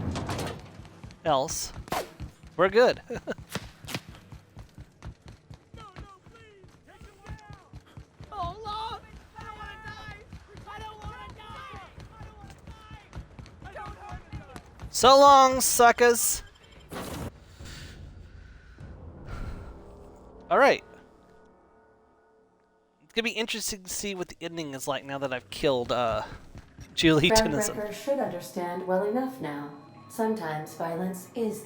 else, we're good. So long, suckers. All right. It's gonna be interesting to see what the ending is like now that I've killed Julie Tennyson. Groundbreaker should understand well enough now. Sometimes violence is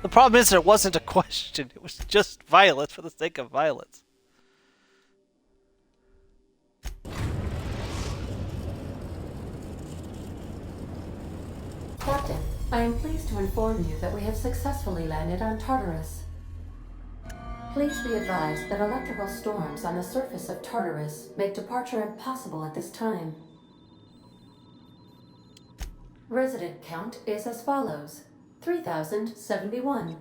The problem is there wasn't a question. It was just violence for the sake of violence. Captain, I am pleased to inform you that we have successfully landed on Tartarus. Please be advised that electrical storms on the surface of Tartarus make departure impossible at this time. Resident count is as follows: 3,071.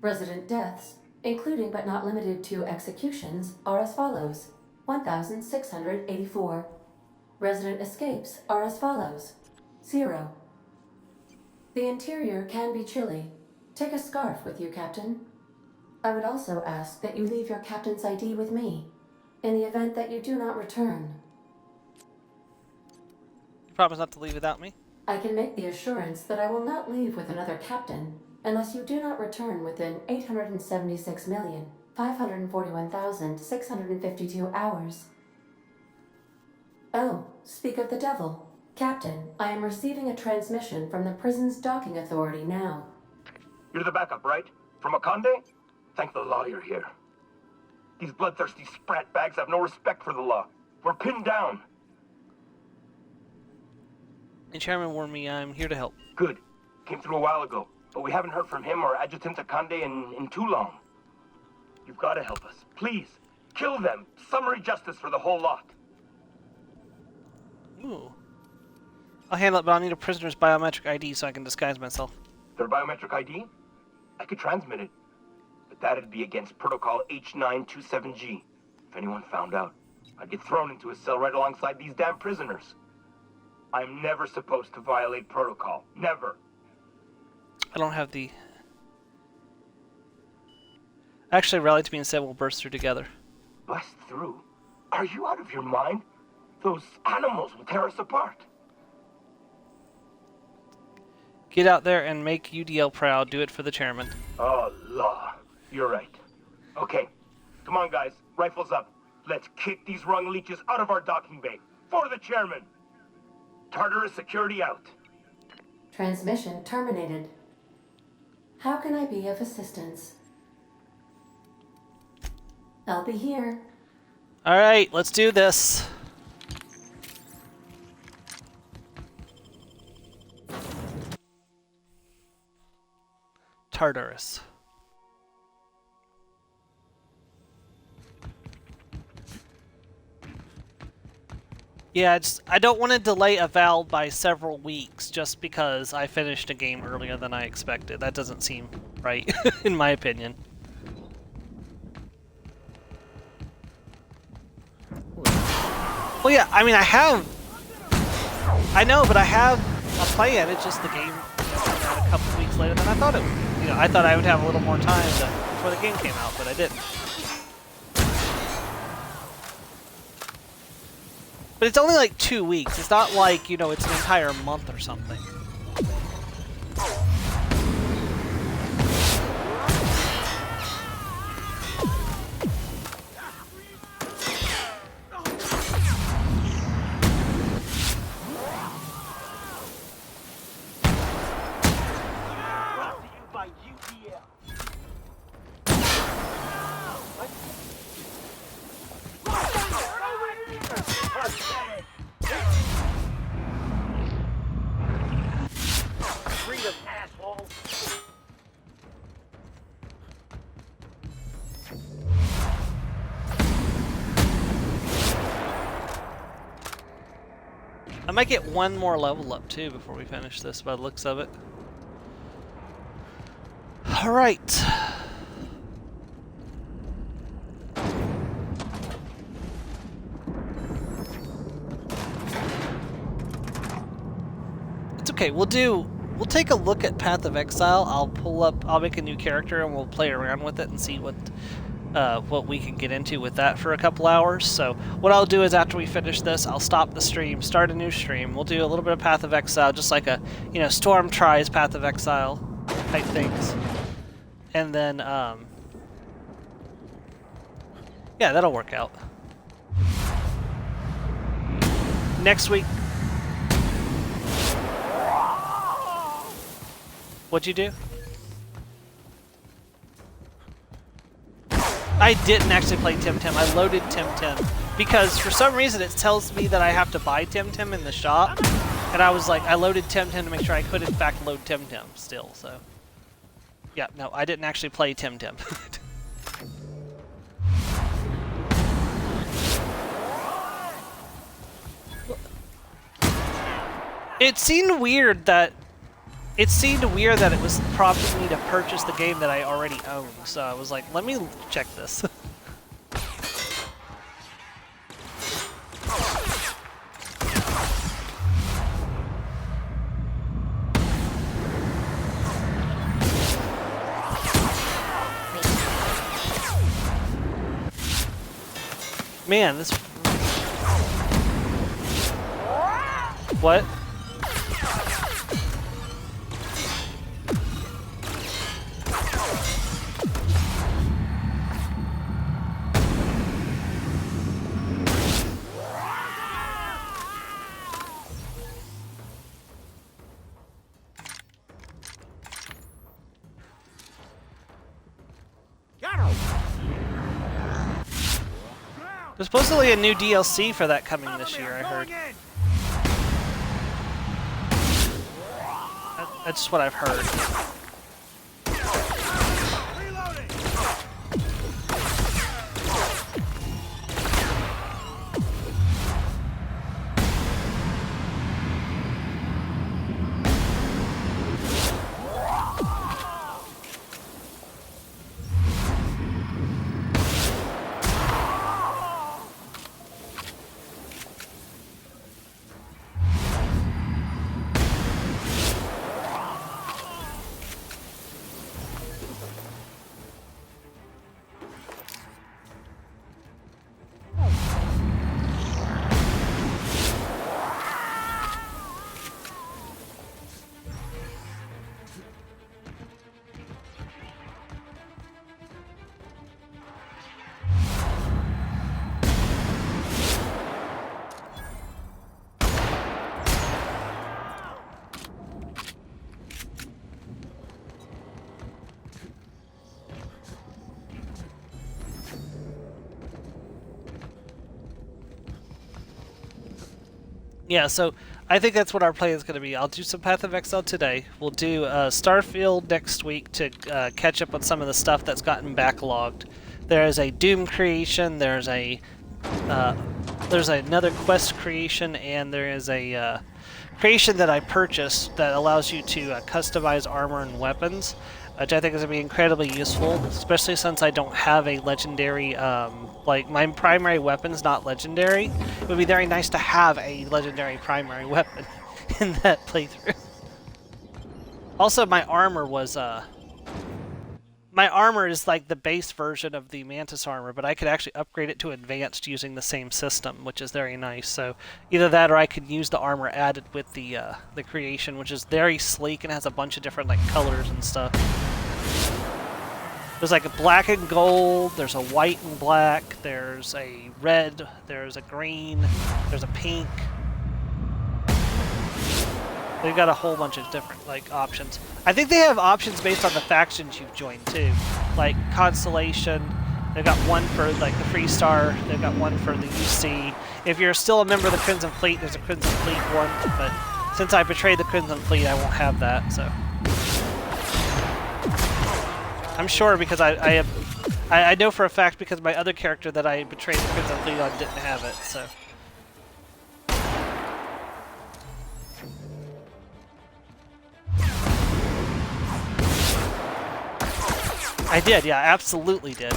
Resident deaths, including but not limited to executions, are as follows: 1,684. Resident escapes are as follows: 0. The interior can be chilly. Take a scarf with you, Captain. I would also ask that you leave your captain's ID with me, in the event that you do not return. You promise not to leave without me? I can make the assurance that I will not leave with another captain, unless you do not return within 876,541,652 hours. Oh, speak of the devil. Captain, I am receiving a transmission from the prison's docking authority now. You're the backup, right? From Akande? Thank the law you're here. These bloodthirsty sprat bags have no respect for the law. We're pinned down. The chairman warned me I'm here to help. Good. Came through a while ago, but we haven't heard from him or Adjutant Akande in too long. You've got to help us. Please, kill them. Summary justice for the whole lot. Ooh. I'll handle it, but I'll need a prisoner's biometric ID so I can disguise myself. Their biometric ID? I could transmit it, but that'd be against Protocol H927G. If anyone found out, I'd get thrown into a cell right alongside these damn prisoners. I'm never supposed to violate protocol. Never. I don't have the... Actually, rally to me and said we'll burst through together. Bust through? Are you out of your mind? Those animals will tear us apart. Get out there and make UDL proud. Do it for the chairman. Oh, law. You're right. Okay. Come on, guys. Rifles up. Let's kick these rung leeches out of our docking bay. For the chairman. Tartarus security out. Transmission terminated. How can I be of assistance? I'll be here. Alright, let's do this. Tartarus. Yeah, I don't want to delay Avowed by several weeks just because I finished a game earlier than I expected. That doesn't seem right, in my opinion. Well, yeah, I mean, I know, but I have a plan. It's just the game came out a couple weeks later than I thought it would. You know, I thought I would have a little more time before the game came out, but I didn't. But it's only like 2 weeks. It's not like, you know, it's an entire month or something. I might get one more level up too before we finish this by the looks of it. Alright. It's okay, we'll take a look at Path of Exile. I'll make a new character and we'll play around with it and see what we can get into with that for a couple hours. So what I'll do is after we finish this, I'll stop the stream, start a new stream. We'll do a little bit of Path of Exile, just like a, you know, Storm tries Path of Exile type things. And then, yeah, that'll work out. next week. What'd you do? I didn't actually play Temtem. I loaded Temtem because for some reason it tells me that I have to buy Temtem in the shop, and I was like, I loaded Temtem to make sure I could in fact load Temtem still. So, yeah, no, I didn't actually play Temtem. It seemed weird that it was prompting me to purchase the game that I already own. So I was like, let me check this. Man, this... What? There's supposedly a new DLC for that coming this year, I heard. That's just what I've heard. Yeah, so I think that's what our plan is going to be. I'll do some Path of Exile today. We'll do Starfield next week to catch up on some of the stuff that's gotten backlogged. There is a Doom creation, there's another quest creation, and there is a creation that I purchased that allows you to customize armor and weapons, which I think is going to be incredibly useful, especially since I don't have a legendary, like my primary weapon's not legendary. It would be very nice to have a legendary primary weapon in that playthrough. Also, my armor was, my armor is like the base version of the Mantis armor, but I could actually upgrade it to advanced using the same system, which is very nice. So either that or I could use the armor added with the creation, which is very sleek and has a bunch of different like colors and stuff. There's like a black and gold, there's a white and black, there's a red, there's a green, there's a pink. They've got a whole bunch of different like options. I think they have options based on the factions you've joined too. Like Constellation, they've got one for like the Freestar, they've got one for the UC. If you're still a member of the Crimson Fleet, there's a Crimson Fleet one, but since I betrayed the Crimson Fleet, I won't have that, so. I'm sure because I know for a fact because my other character that I betrayed the Crimson Fleet on didn't have it, so. I did, yeah, absolutely did.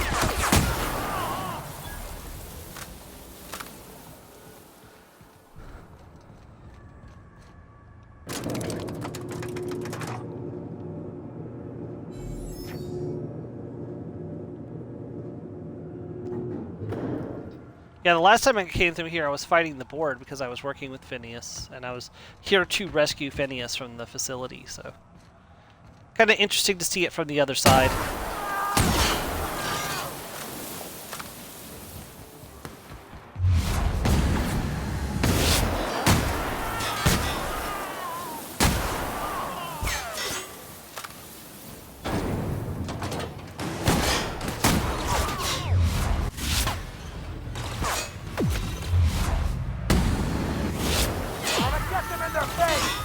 Yeah, the last time I came through here, I was fighting the board because I was working with Phineas, and I was here to rescue Phineas from the facility, so. Kind of interesting to see it from the other side. in their face!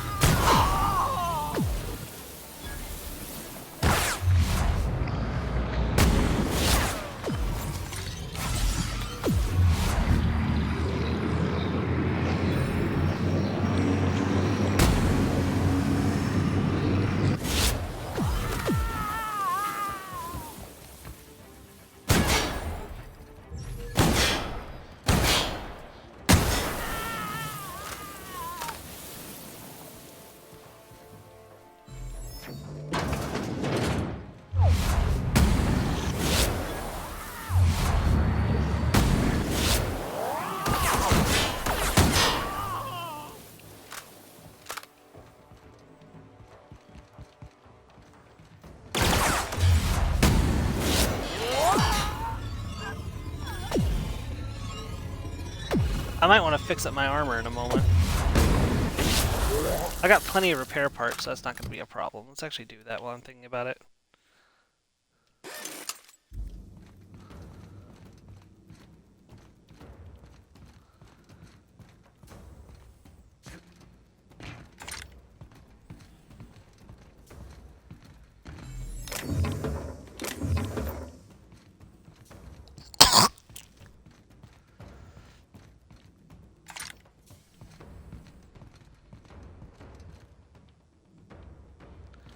I might want to fix up my armor in a moment. I got plenty of repair parts, so that's not going to be a problem. Let's actually do that while I'm thinking about it.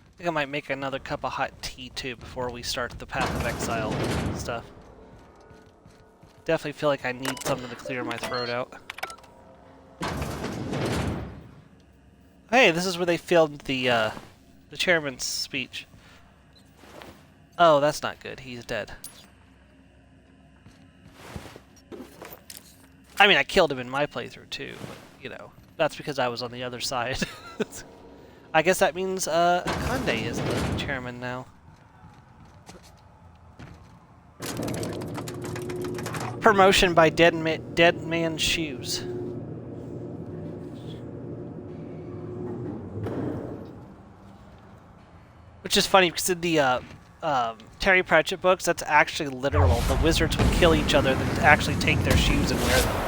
I think I might make another cup of hot tea too before we start the Path of Exile stuff. Definitely feel like I need something to clear my throat out. Hey, this is where they filmed the chairman's speech. Oh, that's not good. He's dead. I mean, I killed him in my playthrough too, but, you know, that's because I was on the other side. I guess that means Akande is the chairman now. Promotion by Dead Man's Shoes. Which is funny because in the Terry Pratchett books, that's actually literal. The wizards would kill each other than actually take their shoes and wear them.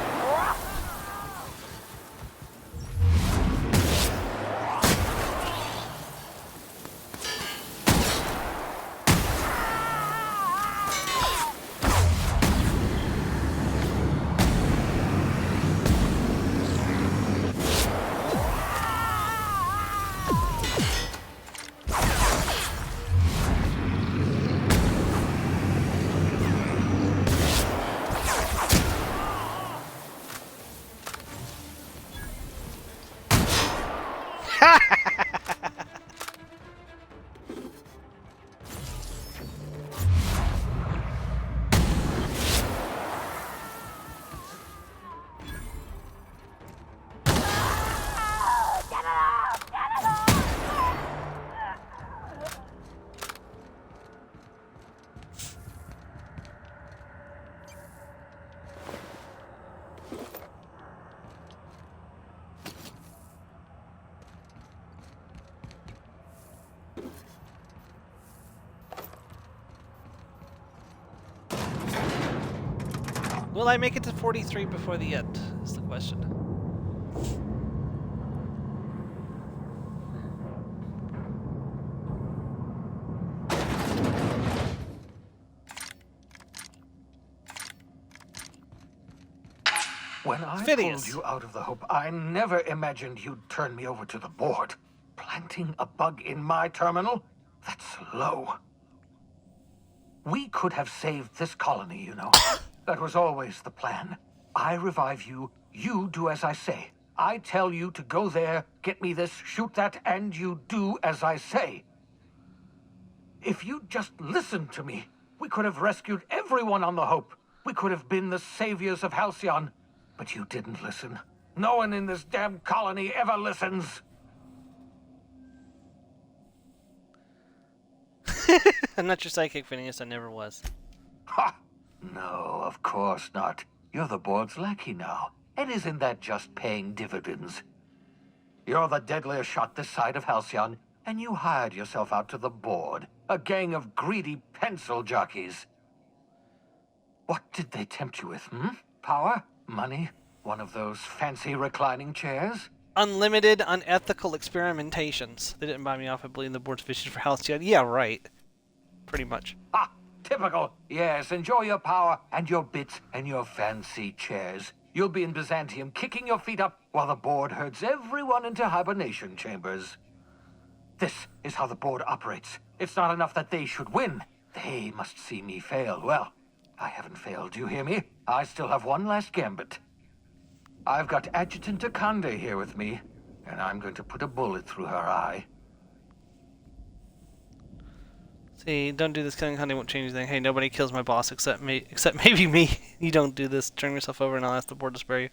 Will I make it to 43 before the end, is the question. When I Phineas. pulled you out of the Hope, I never imagined you'd turn me over to the board. Planting a bug in my terminal? That's low. We could have saved this colony, you know. That was always the plan. I revive you, you do as I say. I tell you to go there, get me this, shoot that, and you do as I say. If you'd just listened to me, we could have rescued everyone on the Hope. We could have been the saviors of Halcyon. But you didn't listen. No one in this damn colony ever listens. I'm not your psychic, Phineas. I never was. Ha! No, of course not. You're the board's lackey now. And isn't that just paying dividends? You're the deadliest shot this side of Halcyon, and you hired yourself out to the board. A gang of greedy pencil jockeys. What did they tempt you with, hmm? Power? Money? One of those fancy reclining chairs? unlimited, unethical experimentations. They didn't buy me off, I believe, in the board's vision for Halcyon. Yeah, right. Pretty much. Ah, typical. Yes, enjoy your power and your bits and your fancy chairs. You'll be in Byzantium kicking your feet up while the board herds everyone into hibernation chambers. This is how the board operates. It's not enough that they should win. They must see me fail. Well, I haven't failed, you hear me? I still have one last gambit. I've got Adjutant Akande here with me, and I'm going to put a bullet through her eye. See, don't do this. Killing Akande won't change anything. Hey, nobody kills my boss except me. Except maybe me. You don't do this. Turn yourself over and I'll ask the board to spare you.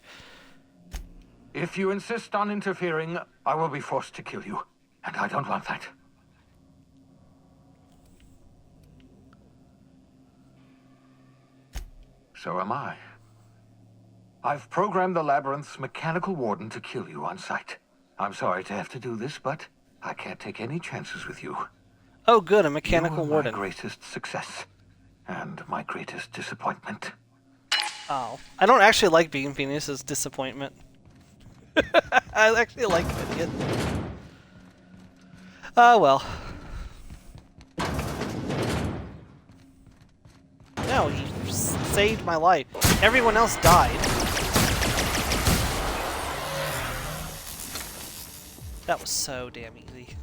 If you insist on interfering, I will be forced to kill you. And I don't want that. So am I. I've programmed the Labyrinth's mechanical warden to kill you on sight. I'm sorry to have to do this, but I can't take any chances with you. Oh, good, a mechanical You're warden. my greatest success. And my greatest disappointment. Oh. I don't actually like being Venus's disappointment. I actually like it. Oh, well. No, he saved my life. Everyone else died. That was so damn easy.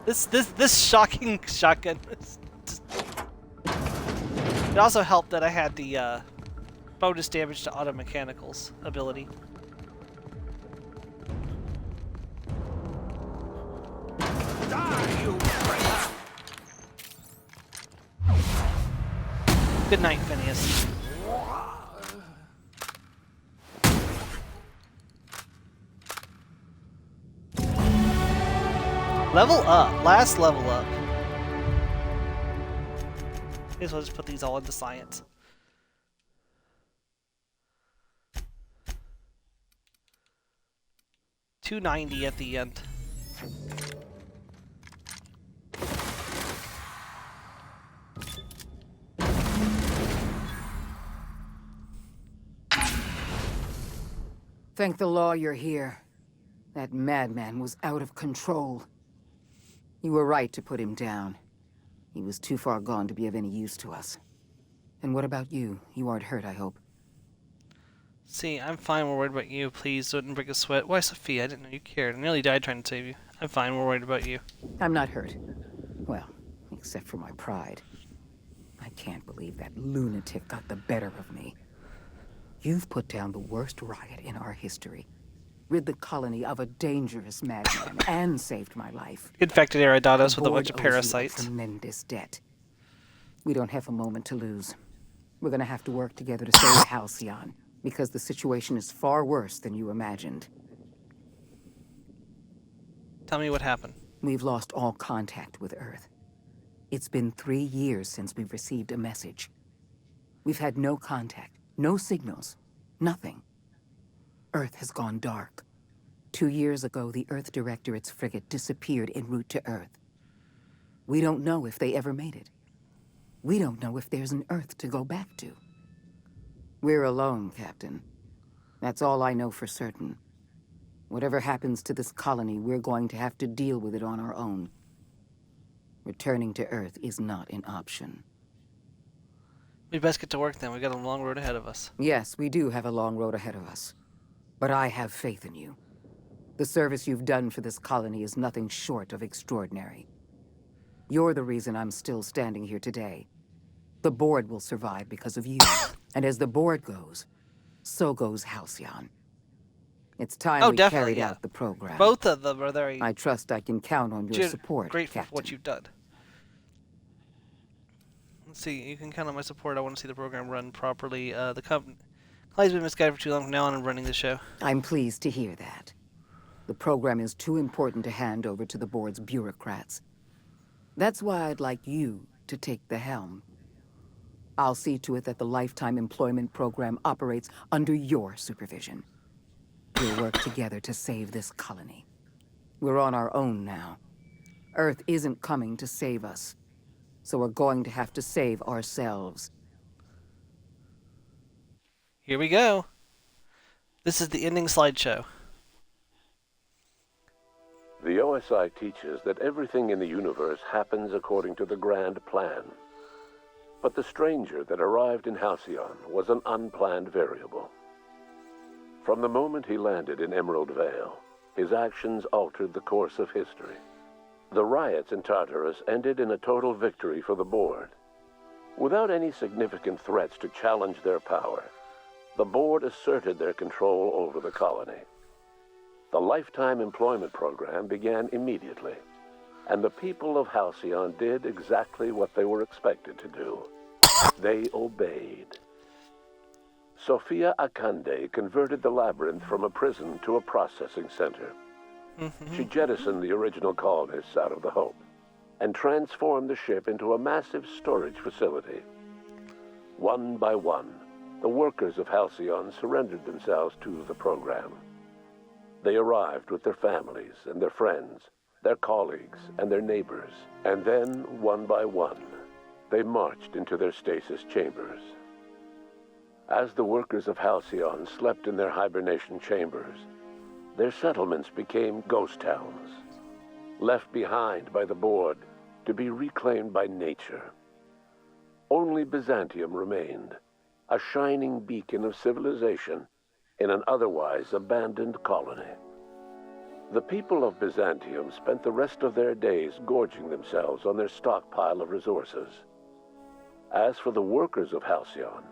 This shocking shotgun was just... It also helped that I had the bonus damage to auto mechanicals ability. Good night, Phineas. Level up. Last level up. I guess we'll just put these all into science. $290 at the end. Thank the law you're here. That madman was out of control. You were right to put him down. He was too far gone to be of any use to us. And what about you? You aren't hurt, I hope. See, I'm fine. We're worried about you. Please don't break a sweat. Why, Sophia? I didn't know you cared. I nearly died trying to save you. I'm fine. We're worried about you. I'm not hurt. Well, except for my pride. I can't believe that lunatic got the better of me. You've put down the worst riot in our history, rid the colony of a dangerous madman, and saved my life. Infected Eridatos with a bunch of The board owes you a parasites. tremendous debt. We don't have a moment to lose. We're gonna have to work together to save Halcyon, because the situation is far worse than you imagined. Tell me what happened. We've lost all contact with Earth. It's been 3 years since we've received a message. We've had no contact, no signals, nothing. Earth has gone dark. 2 years ago, the Earth Directorate's frigate disappeared en route to Earth. We don't know if they ever made it. We don't know if there's an Earth to go back to. We're alone, Captain. That's all I know for certain. Whatever happens to this colony, we're going to have to deal with it on our own. Returning to Earth is not an option. We best get to work then. We've got a long road ahead of us. Yes, we do have a long road ahead of us. But I have faith in you. The service you've done for this colony is nothing short of extraordinary. You're the reason I'm still standing here today. The board will survive because of you. And as the board goes, so goes Halcyon. It's time we carried out the program. Both of them are very... I trust I can count on your support, grateful Captain. for what you've done. Let's see, you can count on my support. I want to see the program run properly. The company's been misguided for too long. From now on, I'm running the show. I'm pleased to hear that. The program is too important to hand over to the board's bureaucrats. That's why I'd like you to take the helm. I'll see to it that the Lifetime Employment Program operates under your supervision. We'll work together to save this colony. We're on our own now. Earth isn't coming to save us, so we're going to have to save ourselves. Here we go. This is the ending slideshow. The OSI teaches that everything in the universe happens according to the grand plan. But the stranger that arrived in Halcyon was an unplanned variable. From the moment he landed in Emerald Vale, his actions altered the course of history. The riots in Tartarus ended in a total victory for the Board. Without any significant threats to challenge their power, the Board asserted their control over the colony. The Lifetime Employment Program began immediately, and the people of Halcyon did exactly what they were expected to do. They obeyed. Sophia Akande converted the labyrinth from a prison to a processing center. She jettisoned the original colonists out of the Hope and transformed the ship into a massive storage facility. One by one, the workers of Halcyon surrendered themselves to the program. They arrived with their families and their friends, their colleagues and their neighbors, and then, one by one, they marched into their stasis chambers. As the workers of Halcyon slept in their hibernation chambers, their settlements became ghost towns, left behind by the Board to be reclaimed by nature. Only Byzantium remained, a shining beacon of civilization in an otherwise abandoned colony. The people of Byzantium spent the rest of their days gorging themselves on their stockpile of resources. As for the workers of Halcyon,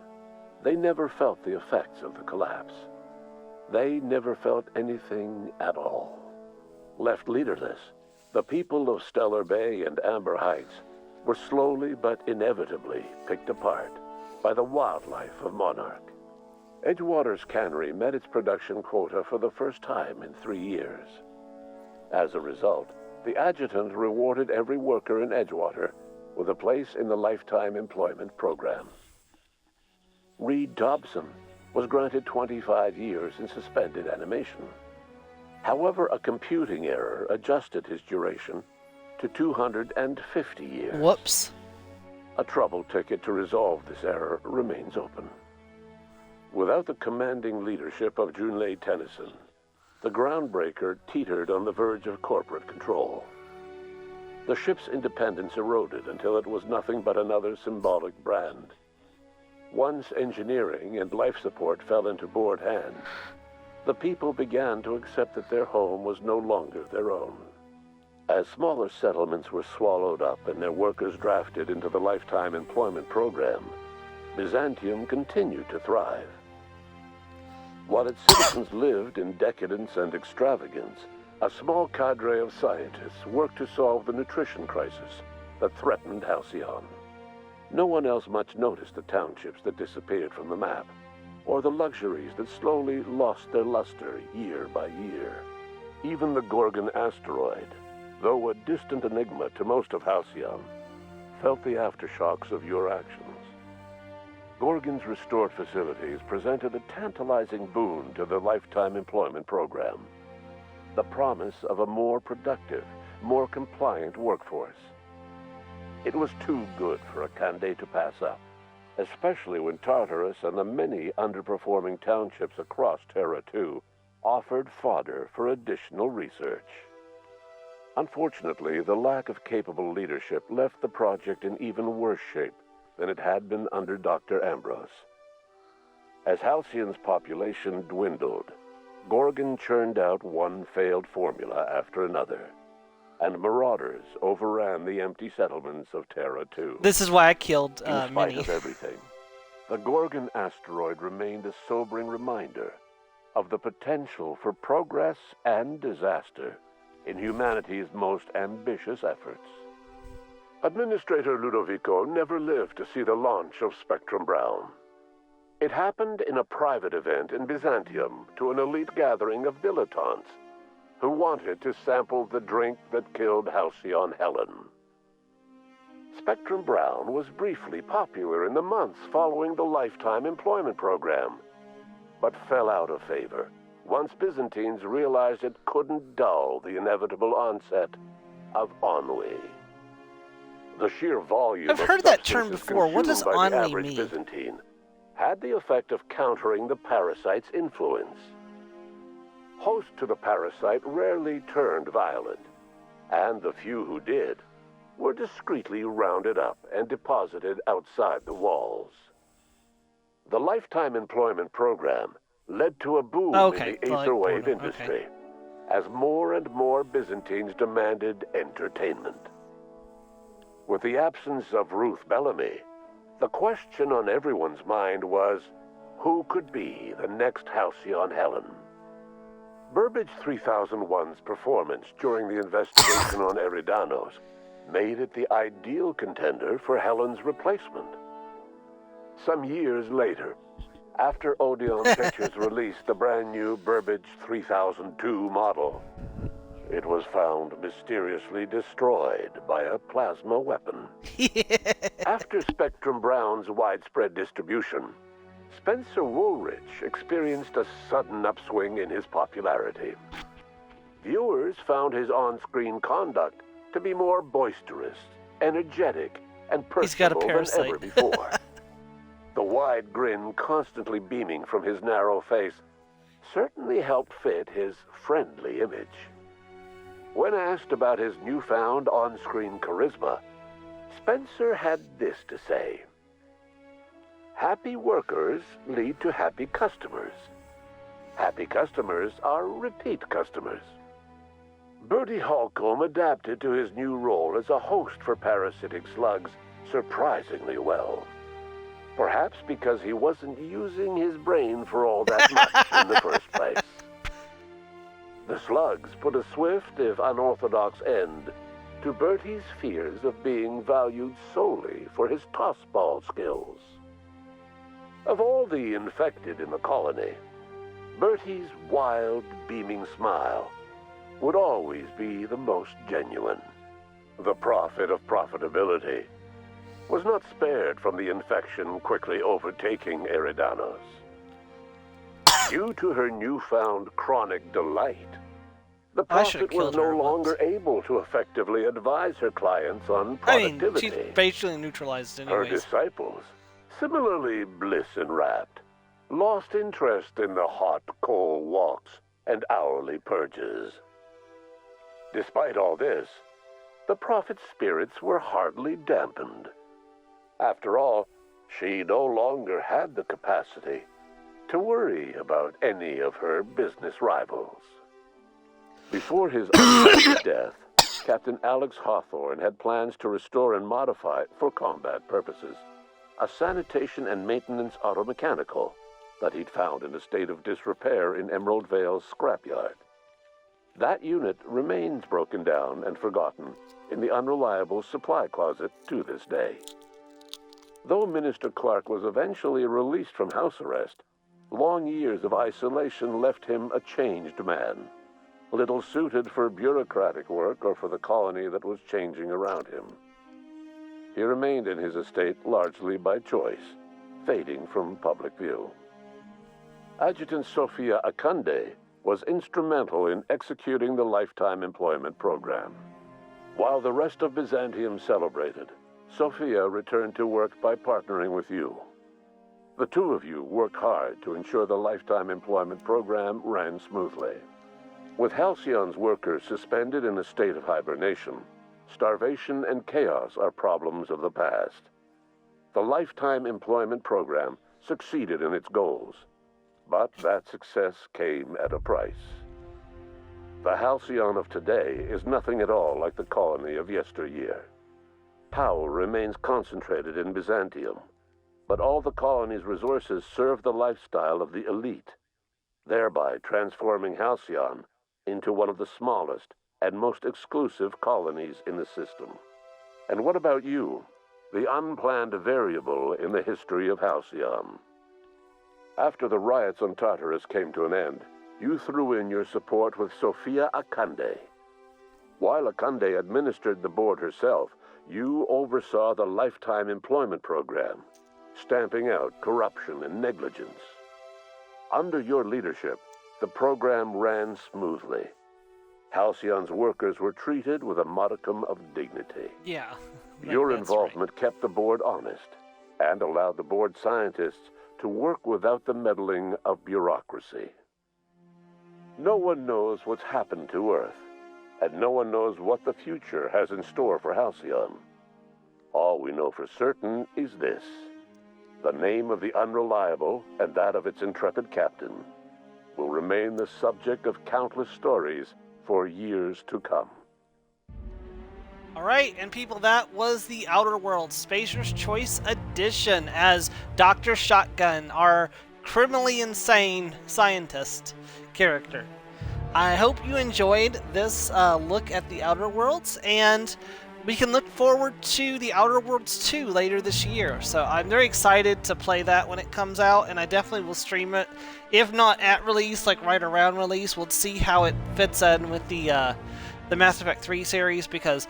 they never felt the effects of the collapse. They never felt anything at all. Left leaderless, the people of Stellar Bay and Amber Heights were slowly but inevitably picked apart by the wildlife of Monarch. Edgewater's cannery met its production quota for the first time in 3 years. As a result, the adjutant rewarded every worker in Edgewater with a place in the Lifetime Employment Program. Reed Dobson was granted 25 years in suspended animation. However, a computing error adjusted his duration to 250 years. Whoops. A trouble ticket to resolve this error remains open. Without the commanding leadership of Junlei Tennyson, the Groundbreaker teetered on the verge of corporate control. The ship's independence eroded until it was nothing but another symbolic brand. Once engineering and life support fell into Board hands, the people began to accept that their home was no longer their own. As smaller settlements were swallowed up and their workers drafted into the Lifetime Employment Program, Byzantium continued to thrive. While its citizens lived in decadence and extravagance, a small cadre of scientists worked to solve the nutrition crisis that threatened Halcyon. No one else much noticed the townships that disappeared from the map, or the luxuries that slowly lost their luster year by year. Even the Gorgon asteroid, though a distant enigma to most of Halcyon, felt the aftershocks of your actions. Gorgon's restored facilities presented a tantalizing boon to the Lifetime Employment Program, the promise of a more productive, more compliant workforce. It was too good for Akande to pass up, especially when Tartarus and the many underperforming townships across Terra 2 offered fodder for additional research. Unfortunately, the lack of capable leadership left the project in even worse shape than it had been under Dr. Ambrose. As Halcyon's population dwindled, Gorgon churned out one failed formula after another, and marauders overran the empty settlements of Terra 2. This is why I killed In spite Minnie. of everything, the Gorgon asteroid remained a sobering reminder of the potential for progress and disaster in humanity's most ambitious efforts. Administrator Ludovico never lived to see the launch of Spectrum Brown. It happened in a private event in Byzantium to an elite gathering of dilettantes who wanted to sample the drink that killed Halcyon Helen. Spectrum Brown was briefly popular in the months following the Lifetime Employment Program, but fell out of favor once Byzantines realized it couldn't dull the inevitable onset of ennui. The sheer volume I've of heard that term substances before. What does consumed by the ennui average mean? Byzantine had the effect of countering the parasite's influence. hosts to the parasite rarely turned violent, and the few who did were discreetly rounded up and deposited outside the walls. The Lifetime Employment Program led to a boom in the Aetherwave industry, as more and more Byzantines demanded entertainment. With the absence of Ruth Bellamy, the question on everyone's mind was, who could be the next Halcyon Helen? Burbage 3001's performance during the investigation on Eridanos made it the ideal contender for Helen's replacement. Some years later, after Odeon Pictures released the brand new Burbage 3002 model, it was found mysteriously destroyed by a plasma weapon. After Spectrum Brown's widespread distribution, Spencer Woolrich experienced a sudden upswing in his popularity. Viewers found his on-screen conduct to be more boisterous, energetic, and personable than ever before. The wide grin constantly beaming from his narrow face certainly helped fit his friendly image. When asked about his newfound on-screen charisma, Spencer had this to say: "Happy workers lead to happy customers. Happy customers are repeat customers." Bertie Holcomb adapted to his new role as a host for Parasitic Slugs surprisingly well. Perhaps because he wasn't using his brain for all that much in the first place. The Slugs put a swift, if unorthodox, end to Bertie's fears of being valued solely for his toss-ball skills. Of all the infected in the colony, Bertie's wild, beaming smile would always be the most genuine. The prophet of profitability was not spared from the infection quickly overtaking Eridanos. Due to her newfound chronic delight, the prophet was no longer able to effectively advise her clients on productivity. I mean, she's basically neutralized anyways. Her disciples, similarly bliss-enwrapped, lost interest in the hot, cold walks and hourly purges. Despite all this, the prophet's spirits were hardly dampened. After all, she no longer had the capacity to worry about any of her business rivals. Before his untimely death, Captain Alex Hawthorne had plans to restore and modify, for combat purposes, a sanitation and maintenance automechanical that he'd found in a state of disrepair in Emerald Vale's scrapyard. That unit remains broken down and forgotten in the unreliable supply closet to this day. Though Minister Clark was eventually released from house arrest, long years of isolation left him a changed man, little suited for bureaucratic work or for the colony that was changing around him. He remained in his estate largely by choice, fading from public view. Adjutant Sophia Akande was instrumental in executing the Lifetime Employment Program. While the rest of Byzantium celebrated, Sophia returned to work by partnering with you. The two of you worked hard to ensure the Lifetime Employment Program ran smoothly. With Halcyon's workers suspended in a state of hibernation, starvation and chaos are problems of the past. The Lifetime Employment Program succeeded in its goals, but that success came at a price. The Halcyon of today is nothing at all like the colony of yesteryear. Power remains concentrated in Byzantium, but all the colony's resources serve the lifestyle of the elite, thereby transforming Halcyon into one of the smallest and most exclusive colonies in the system. And what about you, the unplanned variable in the history of Halcyon? After the riots on Tartarus came to an end, you threw in your support with Sophia Akande. While Akande administered the board herself, you oversaw the Lifetime Employment Program, stamping out corruption and negligence. Under your leadership, the program ran smoothly. Halcyon's workers were treated with a modicum of dignity. Yeah. Your involvement kept the board honest and allowed the board scientists to work without the meddling of bureaucracy. No one knows what's happened to Earth, and no one knows what the future has in store for Halcyon. All we know for certain is this: the name of the Unreliable and that of its intrepid captain will remain the subject of countless stories for years to come. Alright, and people, that was The Outer Worlds Spacer's Choice Edition as Dr. Shotgun, our criminally insane scientist character. I hope you enjoyed this look at The Outer Worlds, and we can look forward to The Outer Worlds 2 later this year. So I'm very excited to play that when it comes out, and I definitely will stream it. If not at release, like right around release, we'll see how it fits in with the Mass Effect 3 series, because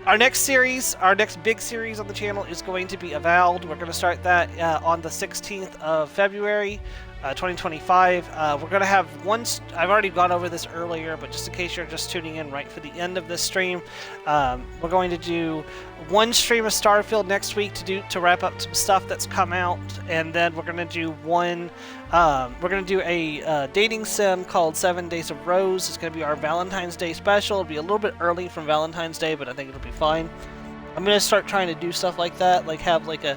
our next series, our next big series on the channel is going to be Avowed. We're going to start that on the 16th of February, 2025. We're going to have one, I've already gone over this earlier, but just in case you're just tuning in right for the end of this stream, we're going to do one stream of Starfield next week to wrap up some stuff that's come out, and then we're going to do one, we're going to do a dating sim called 7 Days of Rose. It's going to be our Valentine's Day special. It'll be a little bit early from Valentine's Day, but I think it'll be fine. I'm going to start trying to do stuff like that, like have like a,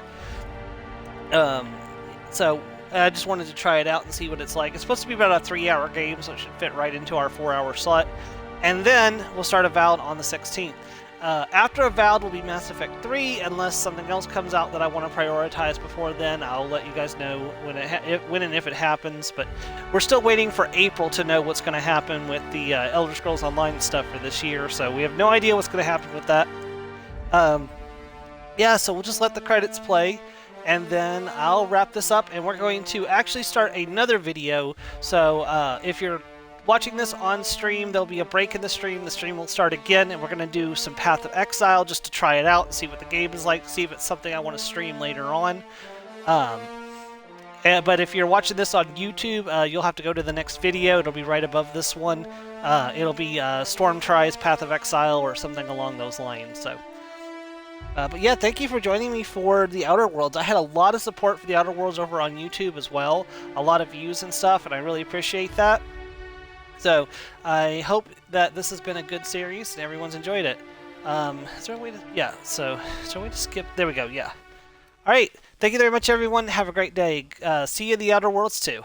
so I just wanted to try it out and see what it's like. It's supposed to be about a 3-hour game, so it should fit right into our 4-hour slot. And then we'll start Avowed on the 16th. After Avowed will be Mass Effect 3, unless something else comes out that I want to prioritize before then. I'll let you guys know when and if it happens, but we're still waiting for April to know what's going to happen with the Elder Scrolls Online stuff for this year, so we have no idea what's going to happen with that. Yeah, so we'll just let the credits play, and then I'll wrap this up, and we're going to actually start another video. So if you're watching this on stream, there'll be a break in the stream. The stream will start again, and we're going to do some Path of Exile just to try it out and see what the game is like, see if it's something I want to stream later on. But if you're watching this on YouTube, you'll have to go to the next video. It'll be right above this one. It'll be Storm Tries Path of Exile or something along those lines. So, but yeah, thank you for joining me for The Outer Worlds. I had a lot of support for The Outer Worlds over on YouTube as well. A lot of views and stuff, and I really appreciate that. So, I hope that this has been a good series and everyone's enjoyed it. Is there a way to... Yeah, so... Is there a way to skip... There we go, yeah. Alright, thank you very much, everyone. Have a great day. See you in The Outer Worlds 2.